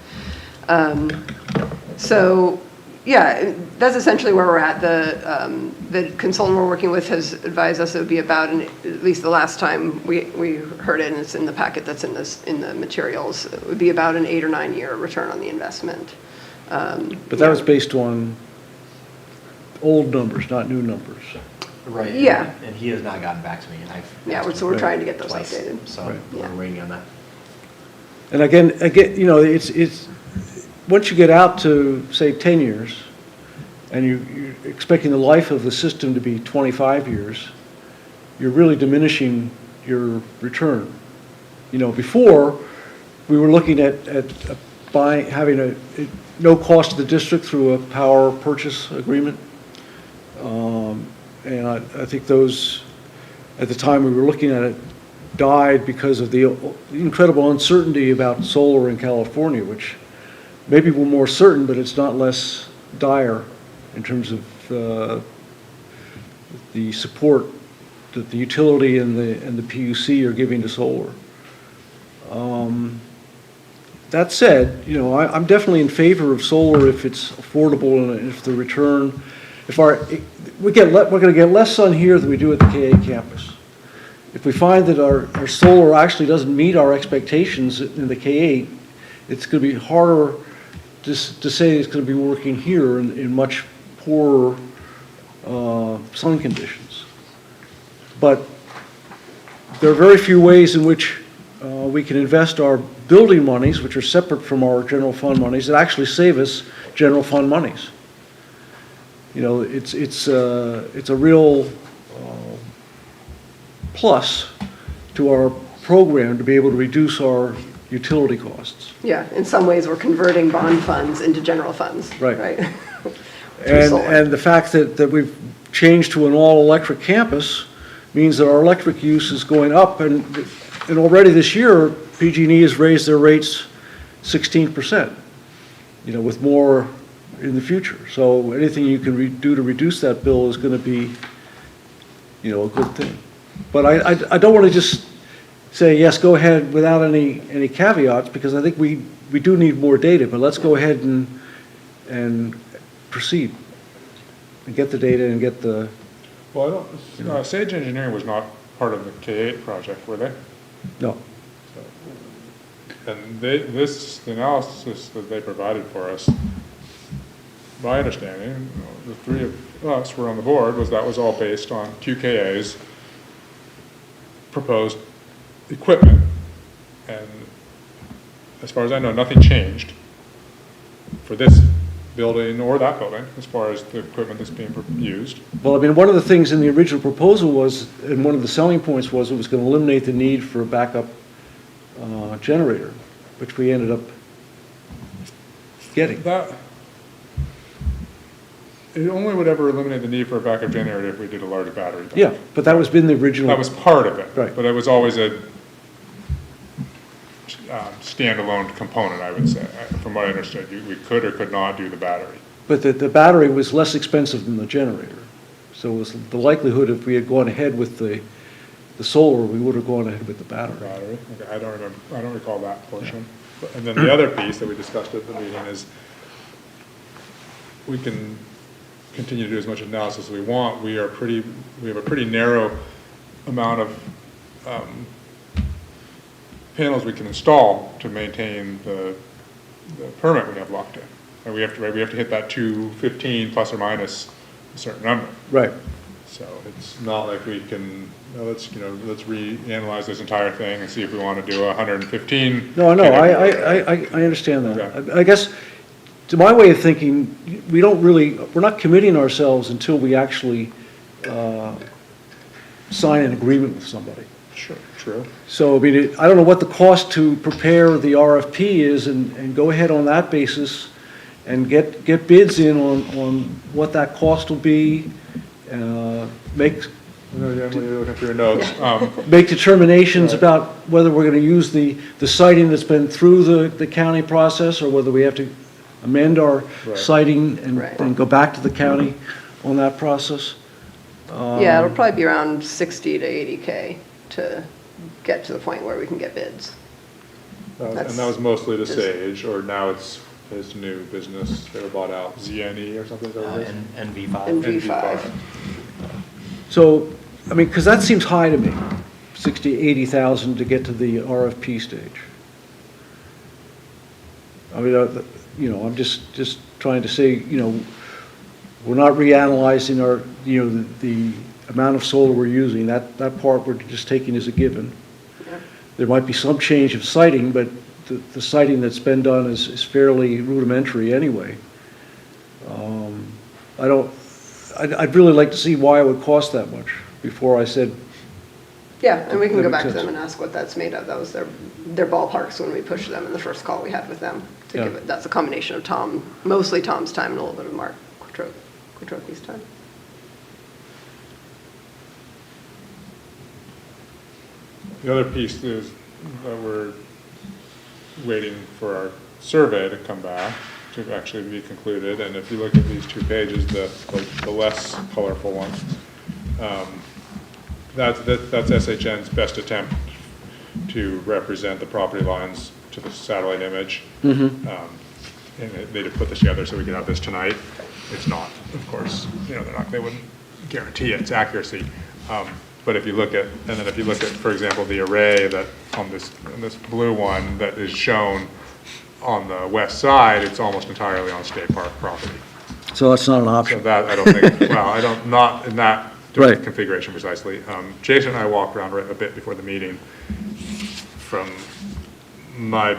So, yeah, that's essentially where we're at. The consultant we're working with has advised us it would be about, at least the last time we heard it, and it's in the packet that's in the materials, it would be about an 8 or 9 year return on the investment. But that was based on old numbers, not new numbers. Right. Yeah. And he has not gotten back to me, and I've Yeah, asked so him we're trying to get those twice, updated. So Right. we're Yeah. waiting on that. And again, you know, it's once you get out to, say, 10 years, and you're expecting the life of the system to be 25 years, you're really diminishing your return. You know, before, we were looking at having a no cost to the district through a power purchase agreement. And I think those, at the time we were looking at it, died because of the incredible uncertainty about solar in California, which maybe we're more certain, but it's not less dire in terms of the support that the utility and the PUC are giving to solar. That said, you know, I'm definitely in favor of solar if it's affordable and if the return, we're going to get less sun here than we do at the KA campus. If we find that our solar actually doesn't meet our expectations in the K8, it's going to be harder to say it's going to be working here in much poorer sun conditions. But there are very few ways in which we can invest our building monies, which are separate from our general fund monies, that actually save us general fund monies. You know, it's a real plus to our program to be able to reduce our utility costs. Yeah, in some ways, we're converting bond funds into general funds. Right. Through solar. And the fact that we've changed to an all-electric campus means that our electric use is going up, and already this year, PG&E has raised their rates 16%, you know, with more in the future. So anything you can do to reduce that bill is going to be, you know, a good thing. But I don't want to just say, yes, go ahead without any caveats, because I think we do need more data, but let's go ahead and proceed and get the data and get the... Well, Sage Engineering was not part of the K8 project, were they? No. And the analysis that they provided for us, my understanding, the three of us were on the board, was all based on QKA's proposed equipment. And as far as I know, nothing changed for this building or that building as far as the equipment that's being used. Well, I mean, one of the things in the original proposal was, and one of the selling points was, it was going to eliminate the need for a backup generator, which we ended up getting. It only would ever eliminate the need for a backup generator if we did a large battery bank. Yeah, but that was been the original. That was part of it. Right. But it was always a standalone component, I would say. From what I understood, we could or could not do the battery. But the battery was less expensive than the generator. So it was the likelihood, if we had gone ahead with the solar, we would have gone ahead with the battery. Okay, I don't recall that portion. And then the other piece that we discussed at the meeting is we can continue to do as much analysis as we want. We have a pretty narrow amount of panels we can install to maintain the permit we have locked in. And we have to hit that 215 plus or minus a certain number. Right. So it's not like we can, let's reanalyze this entire thing and see if we want to do 115. No, I understand that. Okay. I guess, to my way of thinking, we're not committing ourselves until we actually sign an agreement with somebody. Sure, true. So, I mean, I don't know what the cost to prepare the RFP is, and go ahead on that basis and get bids in on what that cost will be, make Looking for your notes. make determinations about whether we're going to use the citing that's been through the county process, or whether we have to amend our Right. citing Right. and go back to the county on that process. Yeah, it'll probably be around 60 to 80K to get to the point where we can get bids. And That's that was mostly to just- Sage, or now it's his new business. They were bought out, ZNE or something. Is that what it is? NV5. NV5. So, I mean, because that seems high to me, 60, 80,000 to get to the RFP stage. I mean, I'm just trying to say, we're not reanalyzing our, the amount of solar we're using. That part we're just taking as a given. There might be some change of siting, but the siting that's been done is fairly rudimentary anyway. I'd really like to see why it would cost that much before I said, Yeah, and we can That go makes back to sense. them and ask what that's made of. That was their ballparks when we pushed them in the first call we had with them. Yeah. That's a combination of mostly Tom's time and a little bit of Mark Quattrochi's time. The other piece is that we're waiting for our survey to come back, to actually be concluded. And if you look at these two pages, the less colorful one, that's SHN's best attempt to represent the property lines to the satellite image. And they put this together so we could have this tonight. It's not, of course, they wouldn't guarantee its accuracy. But if you look at, for example, the array that on this blue one that is shown on the west side, it's almost entirely on state park property. so that's not an So option. that, I don't think, not in that Right. configuration precisely. Jason and I walked around a bit before the meeting from my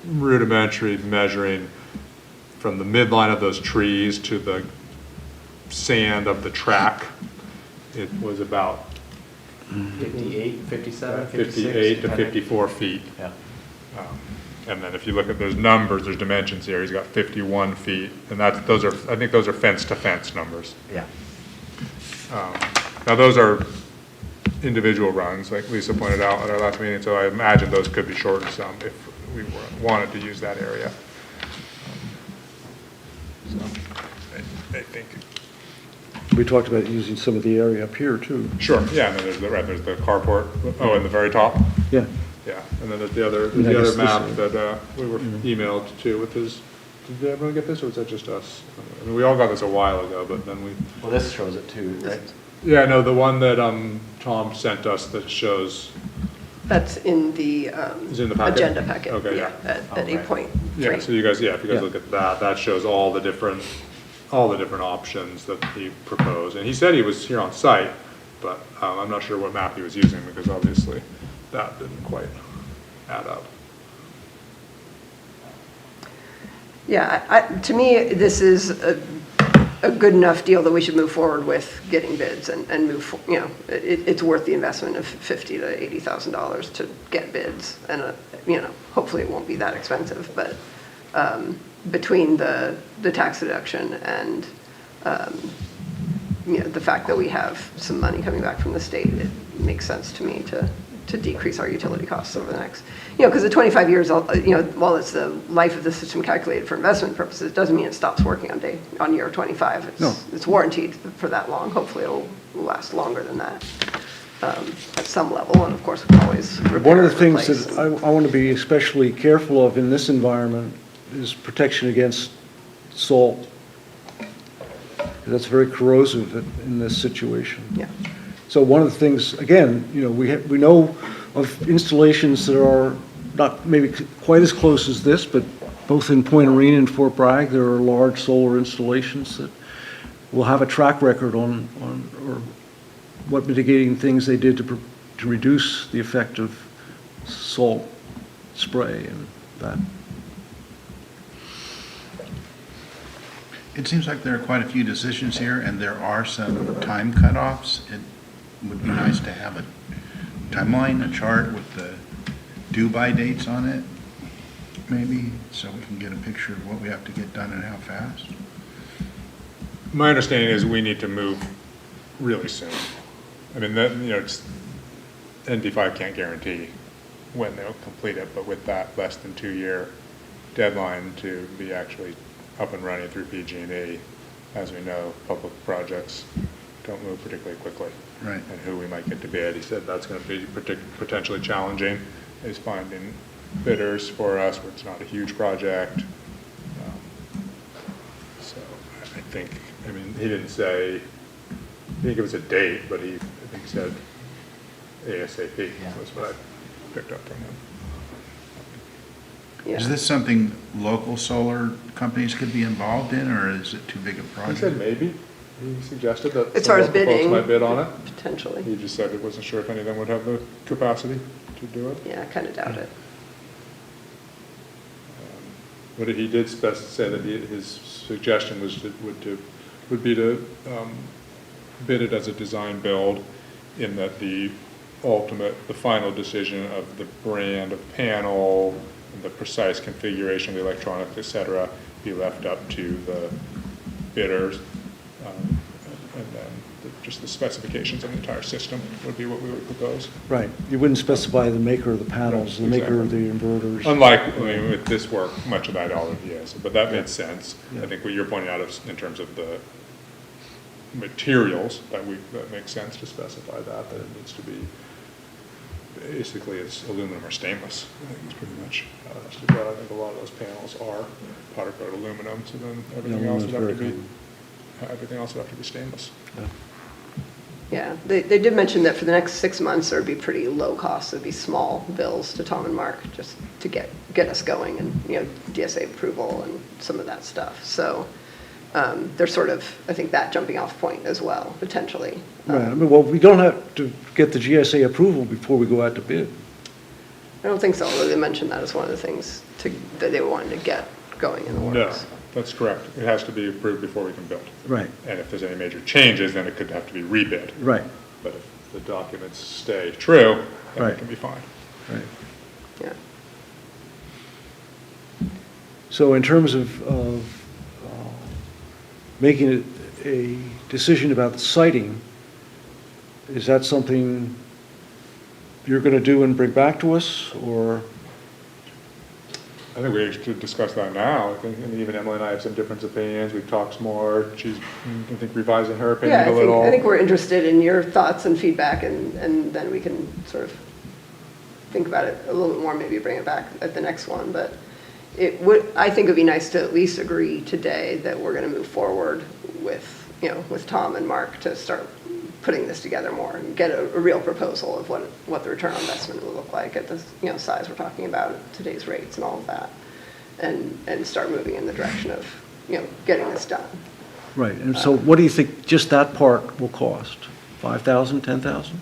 rudimentary measuring from the midline of those trees to the sand of the track. It was about 58, 57, 56. 58 to depending. 54 feet. Yeah. And then if you look at those numbers, there's dimensions here. He's got 51 feet, and I think those are fence-to-fence numbers. Yeah. Now, those are individual runs, like Lisa pointed out at our last meeting, so I imagine those could be shortened some if we wanted to use that area. So, I think, We talked about using some of the area up here, too. sure, yeah, and then there's the carport, in the very top. Yeah. Yeah, and then there's the other And I guess this map is- that we were emailed to with his, did everyone get this, or was that just us? I mean, we all got this a while ago, but then we, Well, this shows it too, right? yeah, no, the one that Tom sent us that shows, That's in the Is it in the packet? agenda packet. Okay, yeah. At Oh, right. 8.3. yeah, so you guys, if you guys Yeah. look at that, that shows all the different options that he proposed. And he said he was here on site, but I'm not sure what map he was using, because obviously that didn't quite add up. Yeah, to me, this is a good enough deal that we should move forward with getting bids and move, it's worth the investment of $50,000 to $80,000 to get bids. And, hopefully it won't be that expensive, but between the tax deduction and, the fact that we have some money coming back from the state, it makes sense to me to decrease our utility costs over the next, because the 25 years, while it's the life of the system calculated for investment purposes, it doesn't mean it stops working on year 25. No. It's warranted for that long. Hopefully it'll last longer than that at some level, and of course we can always repair One of the and things replace that I want to be especially careful of in this environment is protection against salt. That's very corrosive in this situation. Yeah. So one of the things, again, we know of installations that are not maybe quite as close as this, but both in Point Arena and Fort Bragg, there are large solar installations that will have a track record on or what mitigating things they did to reduce the effect of salt spray and that. It seems like there are quite a few decisions here, and there are some time cutoffs. It would be nice to have a timeline, a chart with the due-by dates on it, maybe, so we can get a picture of what we have to get done and how fast. My understanding is we need to move really soon. I mean, NV5 can't guarantee when they'll complete it, but with that less than 2-year deadline to be actually up and running through PG&E, as we know, public projects don't move particularly quickly. Right. And who we might get to bid. He said that's going to be potentially challenging, is finding bidders for us where it's not a huge project. So I think, I mean, he didn't say, he didn't give us a date, but I think he said ASAP was what I picked up from him. Yeah. Is this something local solar companies could be involved in, or is it too big a He project? said maybe. He suggested that As some far as local folks bidding, might bid on it. potentially. He just said he wasn't sure if any of them would have the capacity to do it. Yeah, I kind of doubt it. But he did say that his suggestion was would be to bid it as a design build, in that the final decision of the brand of panel, and the precise configuration of the electronics, et cetera, be left up to the bidders, and then just the specifications of the entire system would be what we would propose. Right. You wouldn't specify the maker of the panels, the maker of the inverters. Unlike, I mean, with this work, much of that already is, but that made sense. Yeah. I think what you're pointing out is in terms of the materials, that makes sense to specify that it needs to be, basically it's aluminum or stainless. I think it's pretty much how it has to go. I think a lot of those panels are powder coated aluminum, so then everything else would have to be stainless. Yeah, they did mention that for the next 6 months, there'd be pretty low costs. It'd be small bills to Tom and Mark just to get us going, and, DSA approval and some of that stuff. So there's sort of, I think, that jumping off point as well, potentially. Right. I mean, well, we don't have to get the GSA approval before we go out to bid. I don't think so, although they mentioned that as one of the things that they wanted to get going in the works. No, that's correct. It has to be approved before we can build. Right. And if there's any major changes, then it could have to be rebid. Right. But if the documents stay true, then Right. it can be fine. Right. Yeah. So in terms of making a decision about the siting, is that something you're going to do and bring back to us, or? I think we should discuss that now. I think, and even Emily and I have some different opinions. We've talked more. She's, I think, revising her opinion Yeah, a little. I think we're interested in your thoughts and feedback, and then we can sort of think about it a little bit more, maybe bring it back at the next one. But I think it'd be nice to at least agree today that we're going to move forward with Tom and Mark to start putting this together more and get a real proposal of what the return on investment will look like at the size we're talking about, at today's rates and all of that, and start moving in the direction of getting this done. Right. And so what do you think just that part will cost? 5,000, 10,000?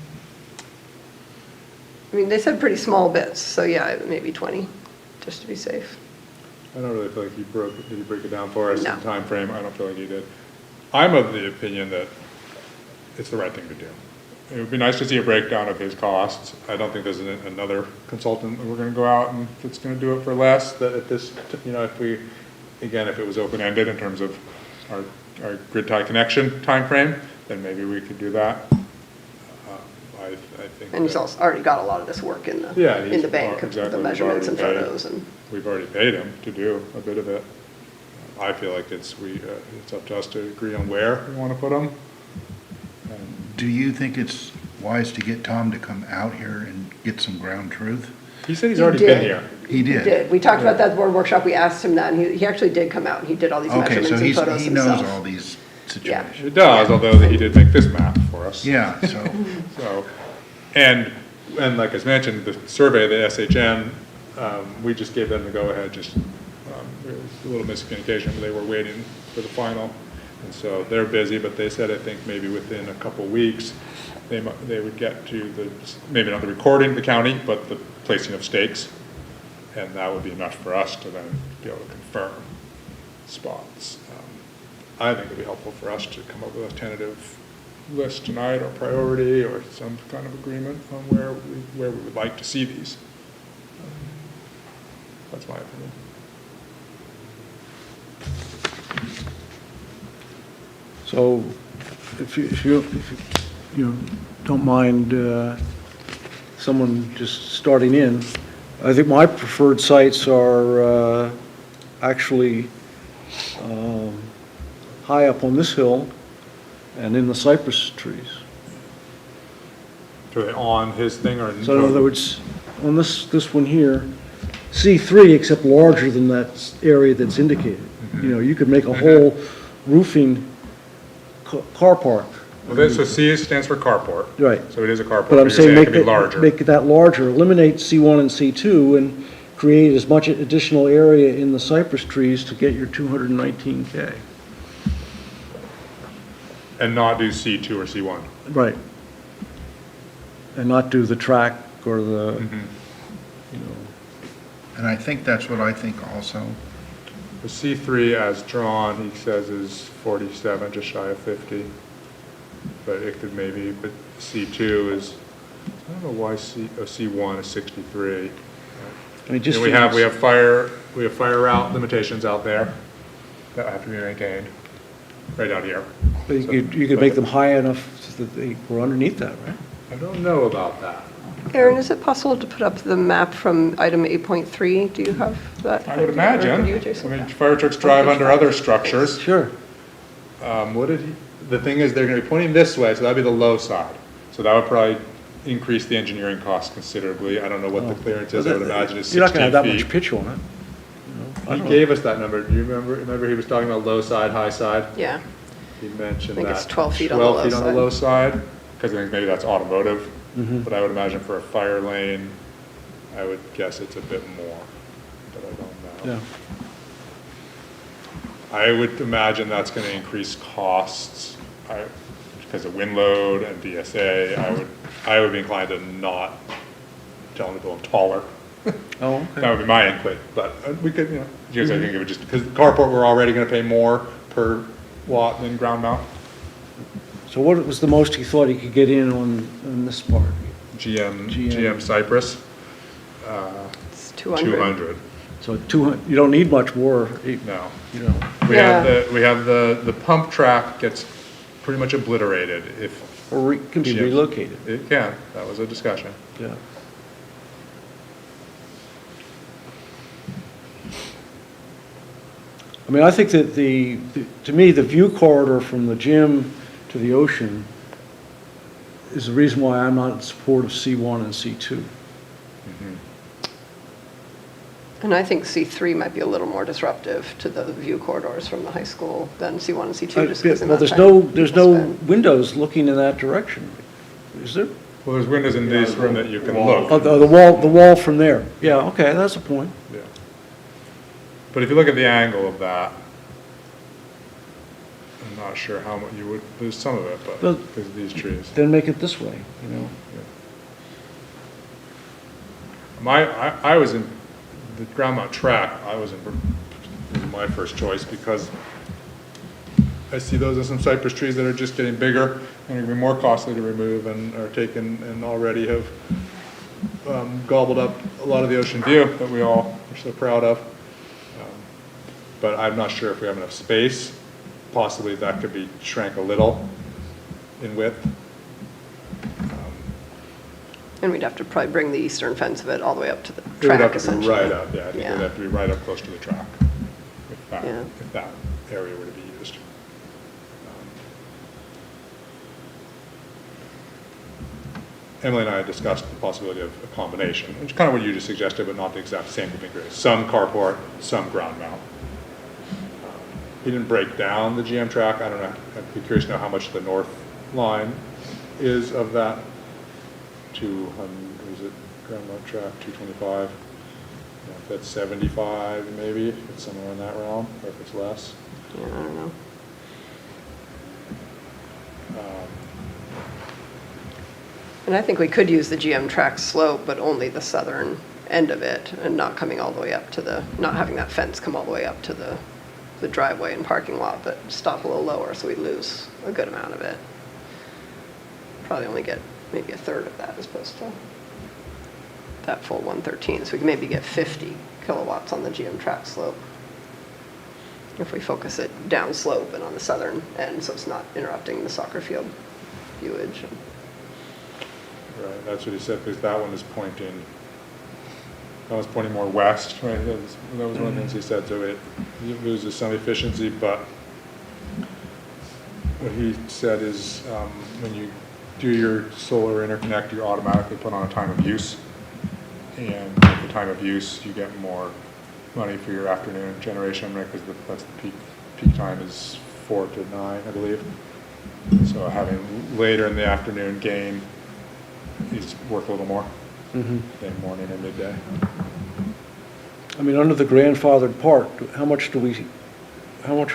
I mean, they said pretty small bits, so yeah, maybe 20, just to be safe. I don't really feel like did he break it down for us No. in time frame? I don't feel like he did. I'm of the opinion that it's the right thing to do. It would be nice to see a breakdown of his costs. I don't think there's another consultant that we're going to go out and that's going to do it for less. That at this, if it was open-ended in terms of our grid tie connection time frame, then maybe we could do that. I think. And he's also already got a lot of this work in the bank, exactly. the measurements and photos. We've already paid him to do a bit of it. I feel like it's up to us to agree on where we want to put them. Do you think it's wise to get Tom to come out here and get some ground truth? He said he's already been here. He did? We talked about that at the board workshop. We asked him that, and he actually did come out, and he did all these Okay, measurements so and photos he himself. knows all these situations. It does, although he did make this map for us. Yeah, so, So, and like I mentioned, the survey, the SHN, we just gave them the go-ahead, there was a little miscommunication, they were waiting for the final And so they're busy, but they said, I think maybe within a couple weeks, they would get to the, maybe not the recording of the county, but the placing of stakes. And that would be enough for us to then be able to confirm spots. I think it'd be helpful for us to come up with a tentative list tonight, or priority, or some kind of agreement on where we would like to see these. That's my opinion. So if you don't mind someone just starting in, I think my preferred sites are actually high up on this hill and in the cypress trees. So are they on his thing or? So in other words, on this one here, C3 except larger than that area that's indicated. You know, you could make a whole roofing car park. Well, so C stands for carport. Right. So it is a carport. But I'm you're saying it could be larger. make that larger, eliminate C1 and C2 and create as much additional area in the cypress trees to get your 219K. And not do C2 or C1. Right. And not do the track or the, you know. And I think that's what I think also. The C3 as drawn, he says, is 47, just shy of 50. But it could maybe, but C2 is, I don't know why C1 is 63. I mean, just And we have fire route limitations out there that have to be maintained, right out here. But you could make them high enough so that they were underneath that, right? I don't know about that. Aaron, is it possible to put up the map from item 8.3? Do you have that? I would Or imagine. you, I Jason? mean, fire trucks drive under other structures. Sure. What did he, the thing is, they're going to be pointing this way, so that'd be the low side. So that would probably increase the engineering cost considerably. I don't know what the clearance is. I would imagine it's 16 feet. You're not going to have that much pitch on it. You know, I He don't gave us that number. Do you remember? Remember he was talking about low side, high side? Yeah. He mentioned I think that. it's 12 feet on the 12 low feet on the side. low side, because I think maybe that's automotive. Mm-hmm. But I would imagine for a fire lane, I would guess it's a bit more, but I don't know. Yeah. I would imagine that's going to increase costs because of wind load and DSA. I would be inclined to not tell them to go taller. Oh, okay. That would be my input, but we could, you know, because I think it would just, because the carport, we're already going to pay more per watt than ground mount. So what was the most he thought he could get in on this part? GM Cypress, It's 200. 200. So 200, you don't need much more. No. You know. We Yeah. have the pump track gets pretty much obliterated if. Or can be GM relocated. It can, that was a discussion. Yeah. I mean, I think that to me, the view corridor from the gym to the ocean is the reason why I'm not in support of C1 and C2. And I think C3 might be a little more disruptive to the view corridors from the high school than C1 and C2, just because of the Well, amount of there's time no people spend. windows looking in that direction, is there? Well, there's windows in this room that you can look. Oh, the wall from there. Yeah, okay, that's a point. Yeah. But if you look at the angle of that, I'm not sure how much you would lose some of it, but Well, because of these trees. Then make it this way, you know? I was in the ground mount track, was my first choice because I see those as some cypress trees that are just getting bigger and are going to be more costly to remove and are taken and already have gobbled up a lot of the ocean view that we all are so proud of. But I'm not sure if we have enough space. Possibly that could be shrank a little in width. And we'd have to probably bring the eastern fence of it all the way up to the It would track, have to be essentially. right up, yeah, I think it Yeah. would have to be right up close to the track Yeah. if that area were to be used. Emily and I had discussed the possibility of a combination, which is kind of what you just suggested, but not the exact same configuration. Some carport, some ground mount. He didn't break down the GM track. I don't know. I'd be curious to know how much the north line is of that 200, is it ground mount track, 225? If that's 75 maybe, if it's somewhere in that realm, or if it's less. Yeah, I don't know. And I think we could use the GM track slope, but only the southern end of it, and not coming all the way up to the, not having that fence come all the way up to the driveway and parking lot, but stop a little lower so we lose a good amount of it. Probably only get maybe a third of that as opposed to that full 113. So we can maybe get 50 kilowatts on the GM track slope if we focus it down slope and on the southern end, so it's not interrupting the soccer field viewage. Right, that's what he said, because that one is pointing, that one's pointing more west, right? That was one of the things he said, so it loses some efficiency, but what he said is when you do your solar interconnect, you automatically put on a time of use. And at the time of use, you get more money for your afternoon generation, right? Because that's the peak time is 4 to 9, I believe. So having later in the afternoon gain is worth a little more than morning or midday. I mean, under the grandfathered part, how much are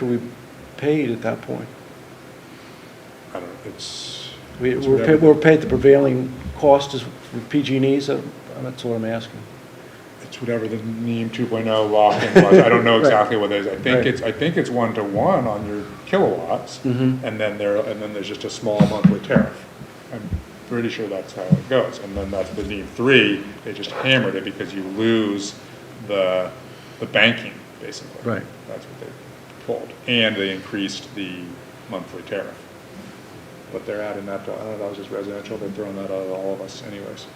we paid at that point? I don't know, it's We're paid the prevailing cost is with PG&Es, that's what I'm asking. it's whatever the NEEM 2.0 lock-in was. I don't know exactly what it is. I think it's 1-to-1 on your kilowatts, and then there's just a small monthly tariff. I'm pretty sure that's how it goes. And then that's the NEEM 3. They just hammered it because you lose the banking, basically. Right. That's what they pulled, and they increased the monthly tariff. But they're adding that to, I don't know, that was just residential. They're throwing that out at all of us, anyways.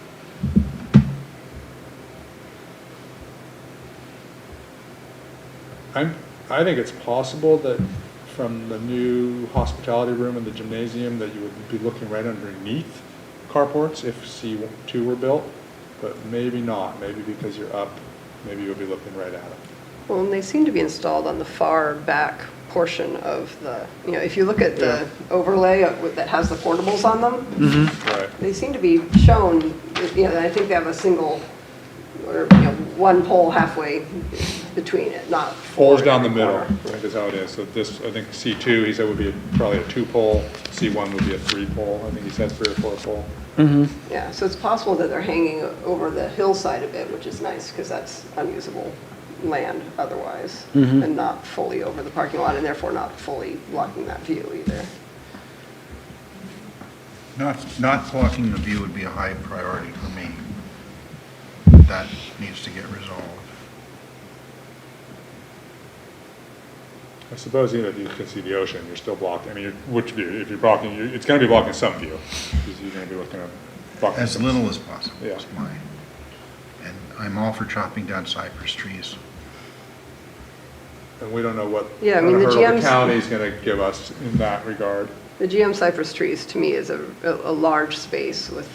I think it's possible that from the new hospitality room and the gymnasium that you would be looking right underneath carports if C2 were built, but maybe not. Maybe because you're up, maybe you'll be looking right at it. Well, and they seem to be installed on the far back portion of the, if you look at the overlay that has the portables on them, Right. they seem to be shown, I think they have a single, or, one pole halfway between it, not four Poles down the in middle, corner. right, is how it is. So this, I think C2, he said would be probably a 2-pole. C1 would be a 3-pole. I think he said 3 or 4-pole. Yeah, so it's possible that they're hanging over the hillside a bit, which is nice, because that's unusable land otherwise, and not fully over the parking lot, and therefore not fully blocking that view either. Not blocking the view would be a high priority for me. That needs to get resolved. I suppose even if you can see the ocean, you're still blocking. I mean, which view? If you're blocking, it's going to be blocking some view, because you're going to be looking at blocking As some. little as possible Yeah. is mine. And I'm all for chopping down cypress trees. And we don't know what Yeah, I mean, the hurdle GM's the county's going to give us in that regard. The GM cypress trees, to me, is a large space with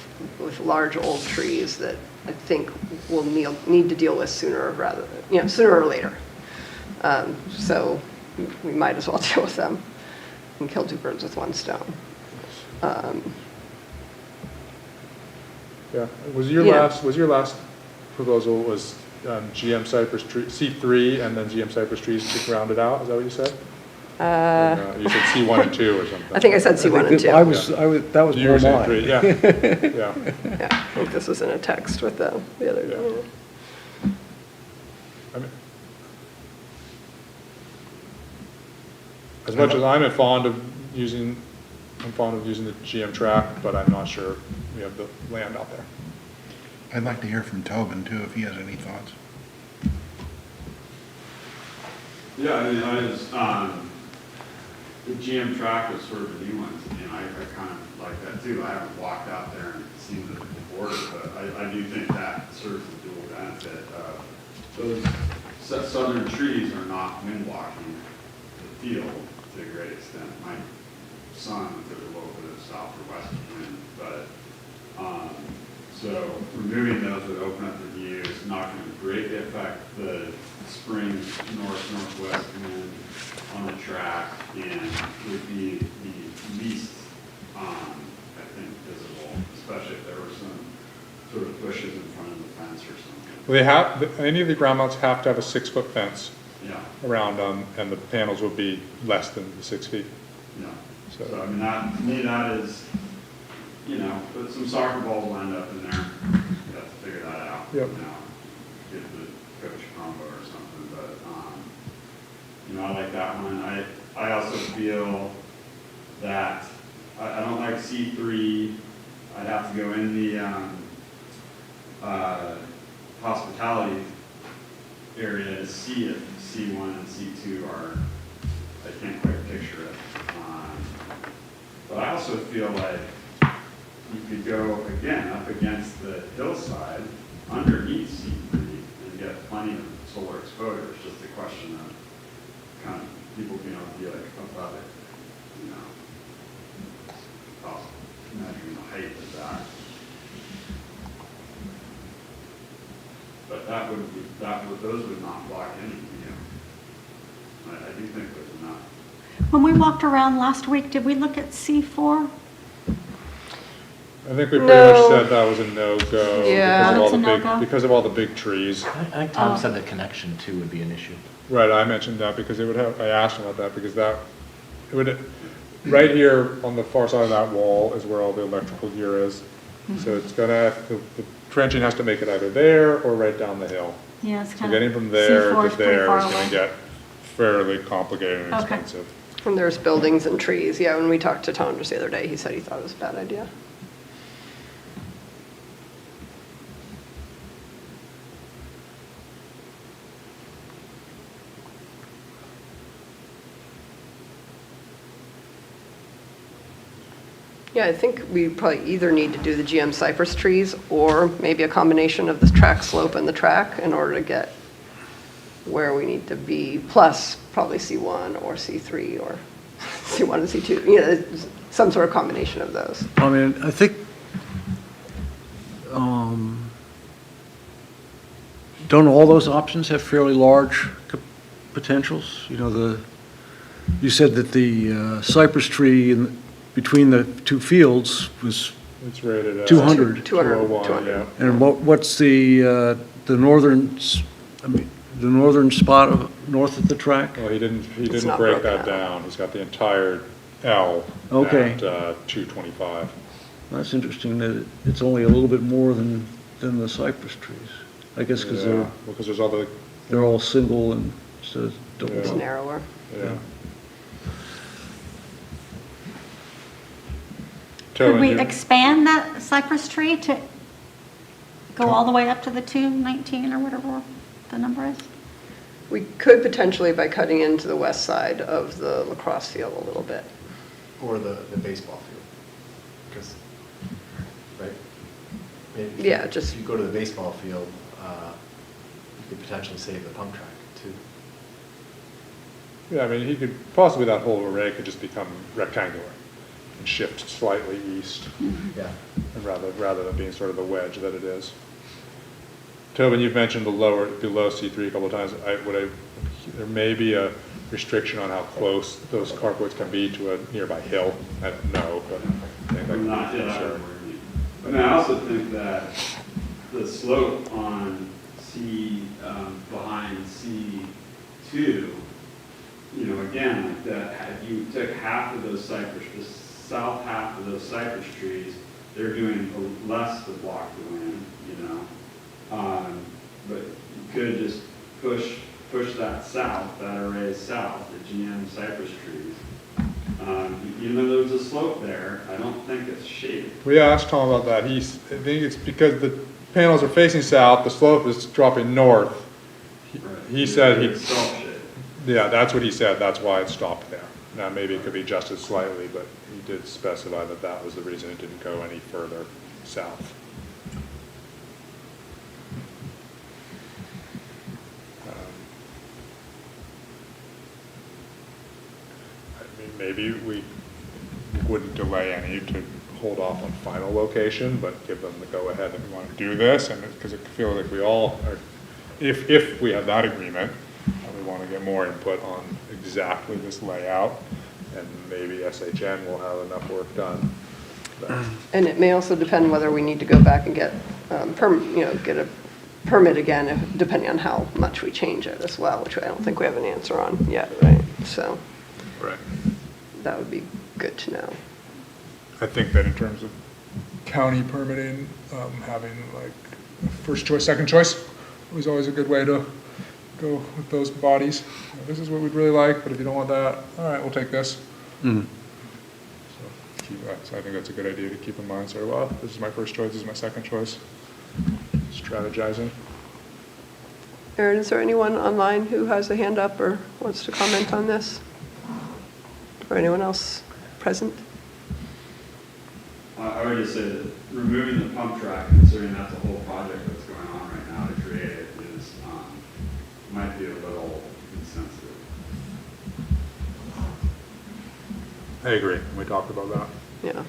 large old trees that I think we'll need to deal with sooner or later. So we might as well deal with them and kill 2 birds with 1 stone. Yeah. Was your last proposal was GM cypress tree, C3 and then GM cypress trees to round it out? Is that what you said? Or no? You said C1 and 2 or something. I think I said C1 and 2. That was You more were saying mine. 3, yeah. Yeah. Yeah, I think this was in a text with the other. Yeah. I mean, as much as I'm fond of using the GM track, but I'm not sure we have the land out there. I'd like to hear from Tobin too, if he has any thoughts. Yeah, I was, the GM track was sort of a new one to me, and I kind of like that too. I haven't walked out there and seen the border, but I do think that serves a dual benefit. Those southern trees are not wind blocking the field to a great extent. My son took a little bit of south or west wind, but so removing those would open up the view. It's not going to greatly affect the spring northwest wind on the track, and would be the least, I think, visible, especially if there were some sort of bushes in front of the fence or something. Well, any of the ground mounts have to have a 6-foot fence Yeah, around them, and the panels will be less than the 6 feet. yeah. So, So, I mean, that, to me, that is, you know, but some soccer balls will end up in there. You have to figure that out. Yep. You know, get the coach combo or something, but, you know, I like that one. I also feel that I don't like C3. I'd have to go in the, hospitality area to see if C1 and C2 are, I can't quite picture it. But I also feel like you could go, again, up against the hillside underneath C3 and get plenty of solar exposure. It's just a question of kind of people being able to be like above it, you know, measuring the height of that. But those would not block any view. I do think there's enough. When we walked around last week, did we look at C4? I think we pretty No. much said that was a no-go. Yeah. Because of all It's a the no-go? because of all the big trees. I think Tom said the connection too would be an issue. Right, I mentioned that because it would have, I asked him about that because that, it would, right here on the far side of that wall is where all the electrical gear is. So it's gonna, the trenching has to make it either there or right down the hill. Yeah, it's So kind of. getting from there C4 to is pretty there far is gonna away. get fairly complicated and Okay. expensive. And there's buildings and trees. Yeah, when we talked to Tom just the other day, he said he thought it was a bad idea. Yeah, I think we probably either need to do the GM cypress trees or maybe a combination of the track slope and the track in order to get where we need to be, plus probably C1 or C3 or C1 and C2, you know, some sort of combination of those. I mean, I think, don't all those options have fairly large potentials? You know, you said that the cypress tree between the two fields was, It's rated at 200. 201, 200. yeah. and what's the northern, the northern spot north of the track? Well, he didn't not break broken that out. down. He's got the entire L Okay. at 225. That's interesting that it's only a little bit more than the cypress trees. I guess because Yeah, because there's other, they're all single and instead of double. It's Yeah. narrower. yeah. Could we you- expand that cypress tree to go all the way up to the 219 or whatever the number is? We could potentially by cutting into the west side of the lacrosse field a little bit. Or the baseball field, because, right? Maybe if Yeah, you- just- If you go to the baseball field, you could potentially save the pump track too. Yeah, I mean, he could, possibly that whole array could just become rectangular and shift slightly east, Yeah. and rather than being sort of the wedge that it is. Tobin, you've mentioned below C3 a couple of times. There may be a restriction on how close those carports can be to a nearby hill. I don't know, but I think that I'm not, could be yeah, a that would concern. worry me. But I also think that the slope on behind C2, you know, again, like that, if you took half of those cypress, the south half of those cypress trees, they're doing less to block the wind, you know. But you could just push that south, that array south, the GM cypress trees. Even though there's a slope there, I don't think it's shaded. We asked Tom about that. I think it's because the panels are facing south, the slope is dropping north. He said It's self-shaded. yeah, that's what he said. That's why it stopped there. Now, maybe it could be adjusted slightly, but he did specify that that was the reason it didn't go any further south. I mean, maybe we wouldn't delay any to hold off on final location, but give them the go-ahead that we want to do this, and because it feels like we all are, if we have that agreement, we want to get more input on exactly this layout, and maybe SHN will have enough work done. But And it may also depend whether we need to go back and get, get a permit again, depending on how much we change it as well, which I don't think we have an answer on yet, right? So right. that would be good to know. I think that in terms of county permitting, having like first choice, second choice was always a good way to go with those bodies. This is what we'd really like, but if you don't want that, all right, we'll take this. Mhm. So I think that's a good idea to keep in mind. So, well, this is my first choice, this is my second choice. Strategizing. Erin, is there anyone online who has a hand up or wants to comment on this? Or anyone else present? I would just say that removing the pump track, considering that's a whole project that's going on right now to create it, is might be a little insensitive. I agree. We talked about that. Yeah.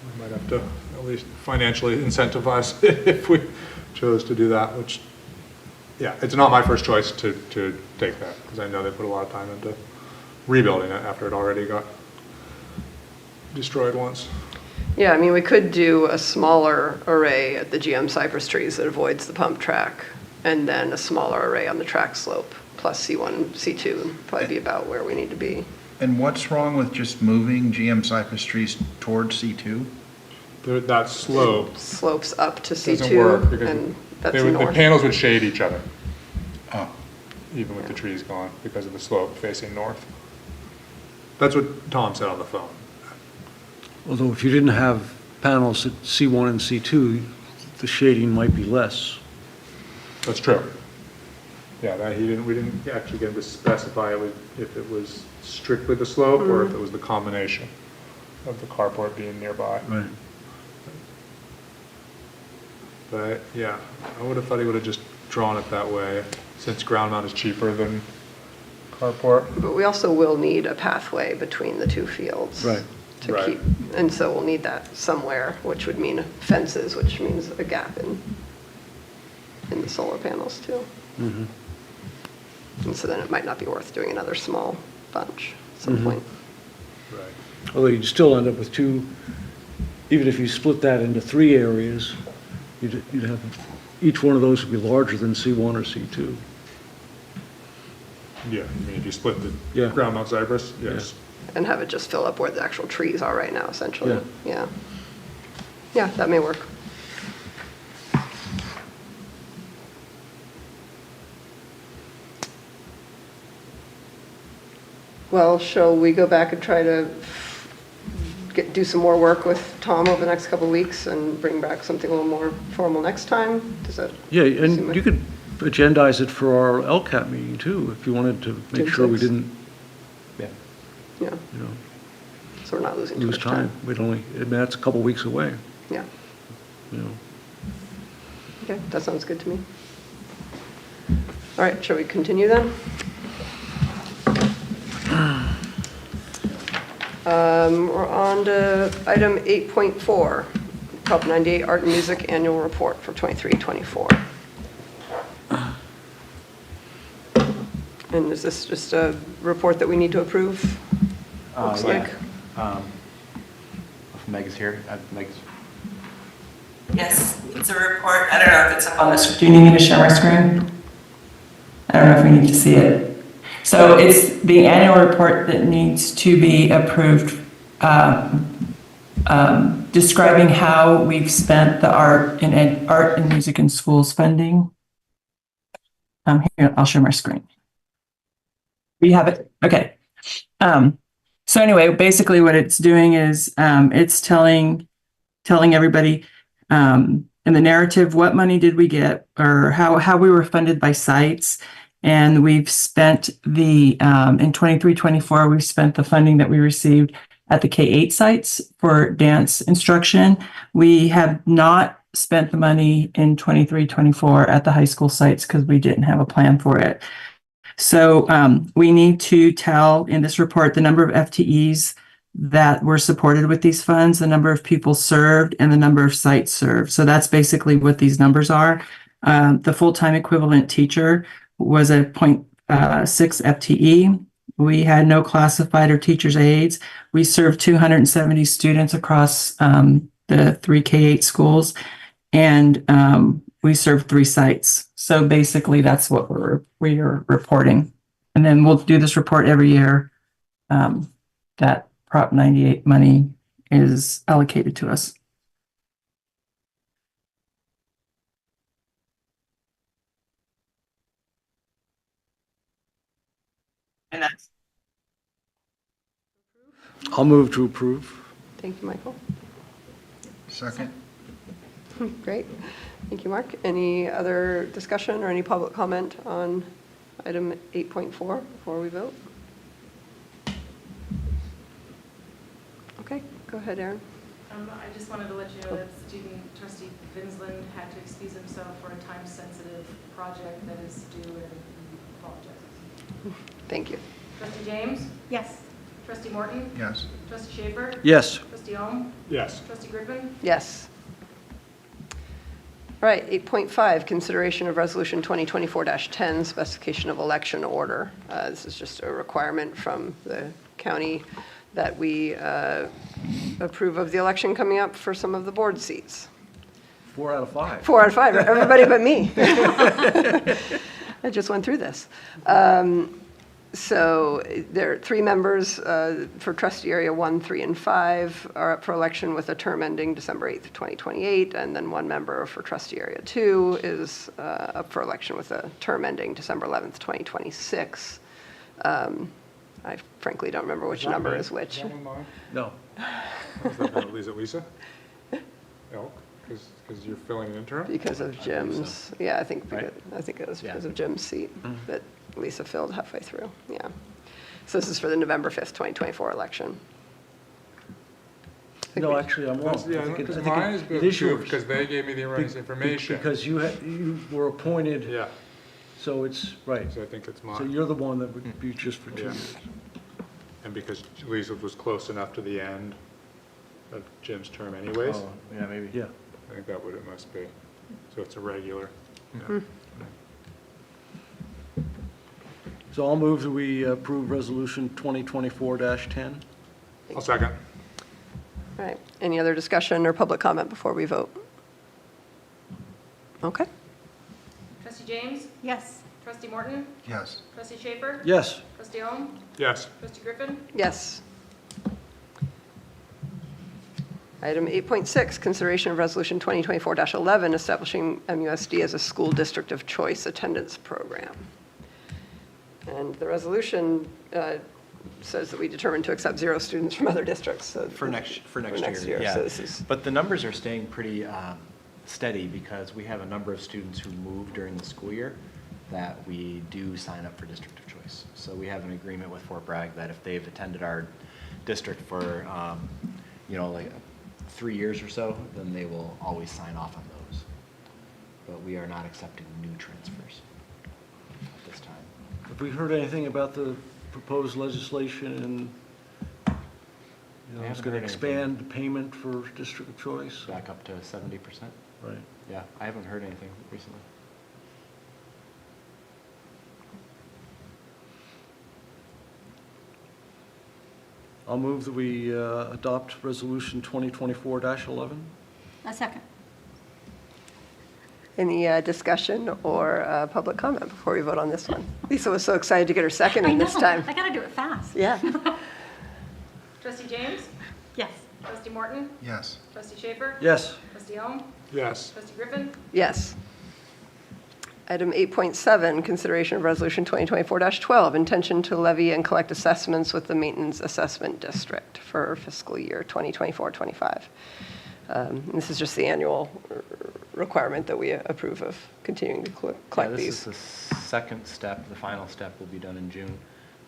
We might have to at least financially incentivize if we chose to do that, which, yeah, it's not my first choice to take that, because I know they put a lot of time into rebuilding it after it already got destroyed once. Yeah, I mean, we could do a smaller array at the GM cypress trees that avoids the pump track, and then a smaller array on the track slope, plus C1 and C2 would probably be about where we need to be. And what's wrong with just moving GM cypress trees towards C2? That slope Slopes up to doesn't work C2, because and that's the north. panels would shade each other, Oh, even with the trees gone, because of the slope facing north. That's what Tom said on the phone. Although if you didn't have panels at C1 and C2, the shading might be less. That's true. Yeah, that we didn't actually get him to specify if it was strictly the slope or if it was the combination of the carport being nearby. Right. But yeah, I would have thought he would have just drawn it that way, since ground mount is cheaper than carport. But we also will need a pathway between the two fields. Right. To Right. keep, and so we'll need that somewhere, which would mean fences, which means a gap in the solar panels too. Mhm. And so then it might not be worth doing another small bunch at some point. Right. Although you'd still end up with two, even if you split that into 3 areas, you'd have, each one of those would be larger than C1 or C2. Yeah, I mean, if you split the Yeah. ground mount cypress, yes. And have it just fill up where the actual trees are right now, essentially. Yeah. Yeah, that may work. Well, shall we go back and try to do some more work with Tom over the next couple of weeks and bring back something a little more formal next time? Does that? Yeah, seem and like- you could agendize it for our LCAP meeting too, if you wanted to make June sure we 6th. didn't, Yeah. Yeah, you know, so we're not losing too lose much time. We'd only, I mean, that's a couple weeks away, Yeah, you know. okay, that sounds good to me. All right, shall we continue then? We're on to item 8.4, Prop 98 Art and Music Annual Report for 23-24. And is this just a report that we need to approve? Looks like. If Meg is here, Meg's. Yes, it's a report. I don't know if it's up on the screen. Do you need me to share my screen? I don't know if we need to see it. So it's the annual report that needs to be approved, describing how we've spent the art and music in schools funding. Here, I'll share my screen. We have it. Okay. So anyway, basically what it's doing is it's telling everybody in the narrative what money did we get or how we were funded by sites. And we've spent the in 23-24, we've spent the funding that we received at the K-8 sites for dance instruction. We have not spent the money in 23-24 at the high school sites because we didn't have a plan for it. So we need to tell in this report the number of FTEs that were supported with these funds, the number of people served, and the number of sites served. So that's basically what these numbers are. The full-time equivalent teacher was a 0.6 FTE. We had no classified or teacher's aides. We served 270 students across the 3 K-8 schools, and we served 3 sites. So basically, that's what we are reporting. And then we'll do this report every year, that Prop 98 money is allocated to us. And that's I'll move to approve. Thank you, Michael. Second? Great. Thank you, Mark. Any other discussion or any public comment on item 8.4 before we vote? Okay, go ahead, Erin. I just wanted to let you know that student trustee Vinsland had to excuse himself for a time-sensitive project that is due and apologizes. Thank you. Trustee James? Yes. Trustee Morton? Yes. Trustee Schaefer? Yes. Trustee Ohm? Yes. Trustee Griffin? Yes. All right, 8.5, consideration of resolution 2024-10, specification of election order. This is just a requirement from the county that we approve of the election coming up for some of the board seats. 4 out of 5. 4 out of 5, everybody but me. I just went through this. So there are 3 members for trustee area 1, 3, and 5 are up for election with a term ending December 8th, 2028, and then 1 member for trustee area 2 is up for election with a term ending December 11th, 2026. I frankly don't remember which number is which. Is that one mine? No. Is that Lisa? Elk? Because you're filling an interim? Because of Jim's, yeah, I think Right. it was because Yeah. of Jim's seat that Lisa filled halfway through, yeah. So this is for the November 5th, 2024 election. No, actually, I'm wrong. Yeah, I think because it mine is it is yours. because they gave me the erroneous information. Because you were appointed, Yeah, so it's, right. so I think it's So mine. you're the one that would be just for 2 Yeah. years. And because Lisa was close enough to the end of Jim's term anyways, Oh, yeah, maybe. Yeah. I think that's what it must be. So it's a regular. Mm-hmm. Yeah. So I'll move that we approve resolution 2024-10. I'll second. All right, any other discussion or public comment before we vote? Okay, Trustee James? Yes. Trustee Morton? Yes. Trustee Schaefer? Yes. Trustee Ohm? Yes. Trustee Griffin? yes. Item 8.6, consideration of resolution 2024-11, establishing MUSD as a school district of choice attendance program. And the resolution says that we determined to accept 0 students from other districts. So For next year, yeah. So this is, But the numbers are staying pretty steady because we have a number of students who move during the school year that we do sign up for district of choice. So we have an agreement with Fort Bragg that if they've attended our district for, like 3 years or so, then they will always sign off on those. But we are not accepting new transfers at this time. Have we heard anything about the proposed legislation and, I it's haven't going to heard expand the payment for district of choice? Back up to 70%? Right. Yeah, I haven't heard anything recently. I'll move that we adopt resolution 2024-11. A second. any discussion or public comment before we vote on this one? Lisa was so excited to get her second in this time. I gotta do it fast. Yeah. Trustee James? Yes. Trustee Morton? Yes. Trustee Schaefer? Yes. Trustee Ohm? Yes. Trustee Griffin? Yes. Item 8.7, consideration of resolution 2024-12, intention to levy and collect assessments with the Maintenance Assessment District for fiscal year 2024-25. This is just the annual requirement that we approve of continuing to collect these. This is the second step. The final step will be done in June.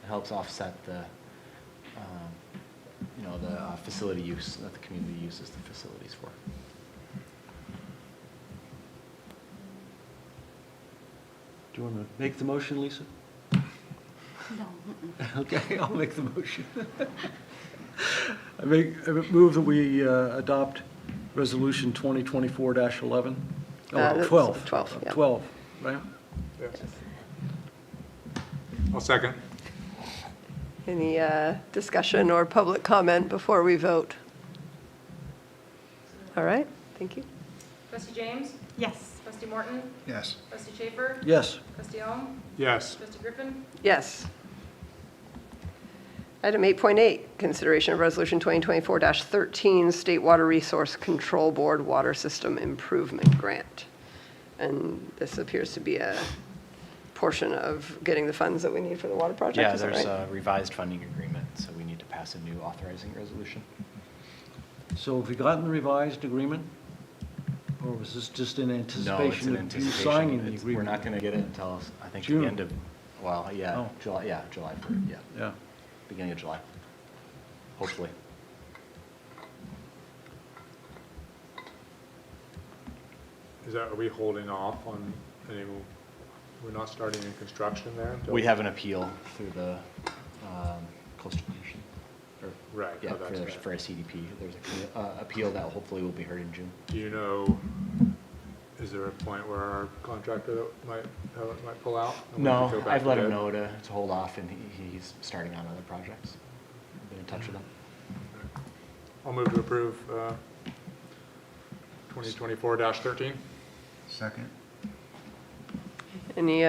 It helps offset the, the facility use that the community uses the facilities for. Do you want to make the motion, Lisa? No. Okay, I'll make the motion. I move that we adopt resolution 2024-11. That's 12. 12, yeah. 12, right? Yes. I'll second. Any discussion or public comment before we vote? All right, thank you. Trustee James? Yes. Trustee Morton? Yes. Trustee Schaefer? Yes. Trustee Ohm? Yes. Trustee Griffin? Yes. Item 8.8, consideration of resolution 2024-13, State Water Resource Control Board Water System Improvement Grant. And this appears to be a portion of getting the funds that we need for the water project, Yeah, is that there's right? a revised funding agreement, so we need to pass a new authorizing resolution. So have we gotten the revised agreement? Or was this just in No, it's anticipation an of you anticipation. signing the We're agreement? not going to get it until, I think, June. the end of, well, yeah, Oh. July 3rd, yeah, Yeah. beginning of July, hopefully. Are we holding off on any, we're not starting any construction there? until- We have an appeal through the Coastal Commission. Or, Right, yeah, oh, that's right. for a CDP. There's an appeal that hopefully will be heard in June. Do you know, is there a point where our contractor that might pull out? and we have to No, go back I've to let him bid? know to hold off, and he's starting on other projects. I've been in touch with him. I'll move to approve 2024-13. Second? Any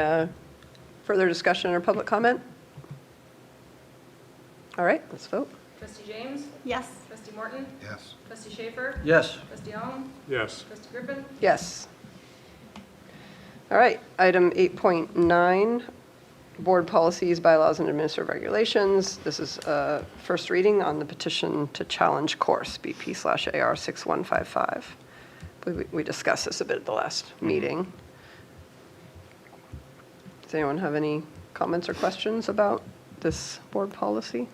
further discussion or public comment? All right, let's vote. Trustee James? Yes. Trustee Morton? Yes. Trustee Schaefer? Yes. Trustee Alm? Yes. Trustee Griffin? Yes. All right, item 8.9, board policies, bylaws, and administrative regulations. This is a first reading on the petition to challenge course, BP/AR 6155. We discussed this a bit at the last meeting. Does anyone have any comments or questions about this board policy?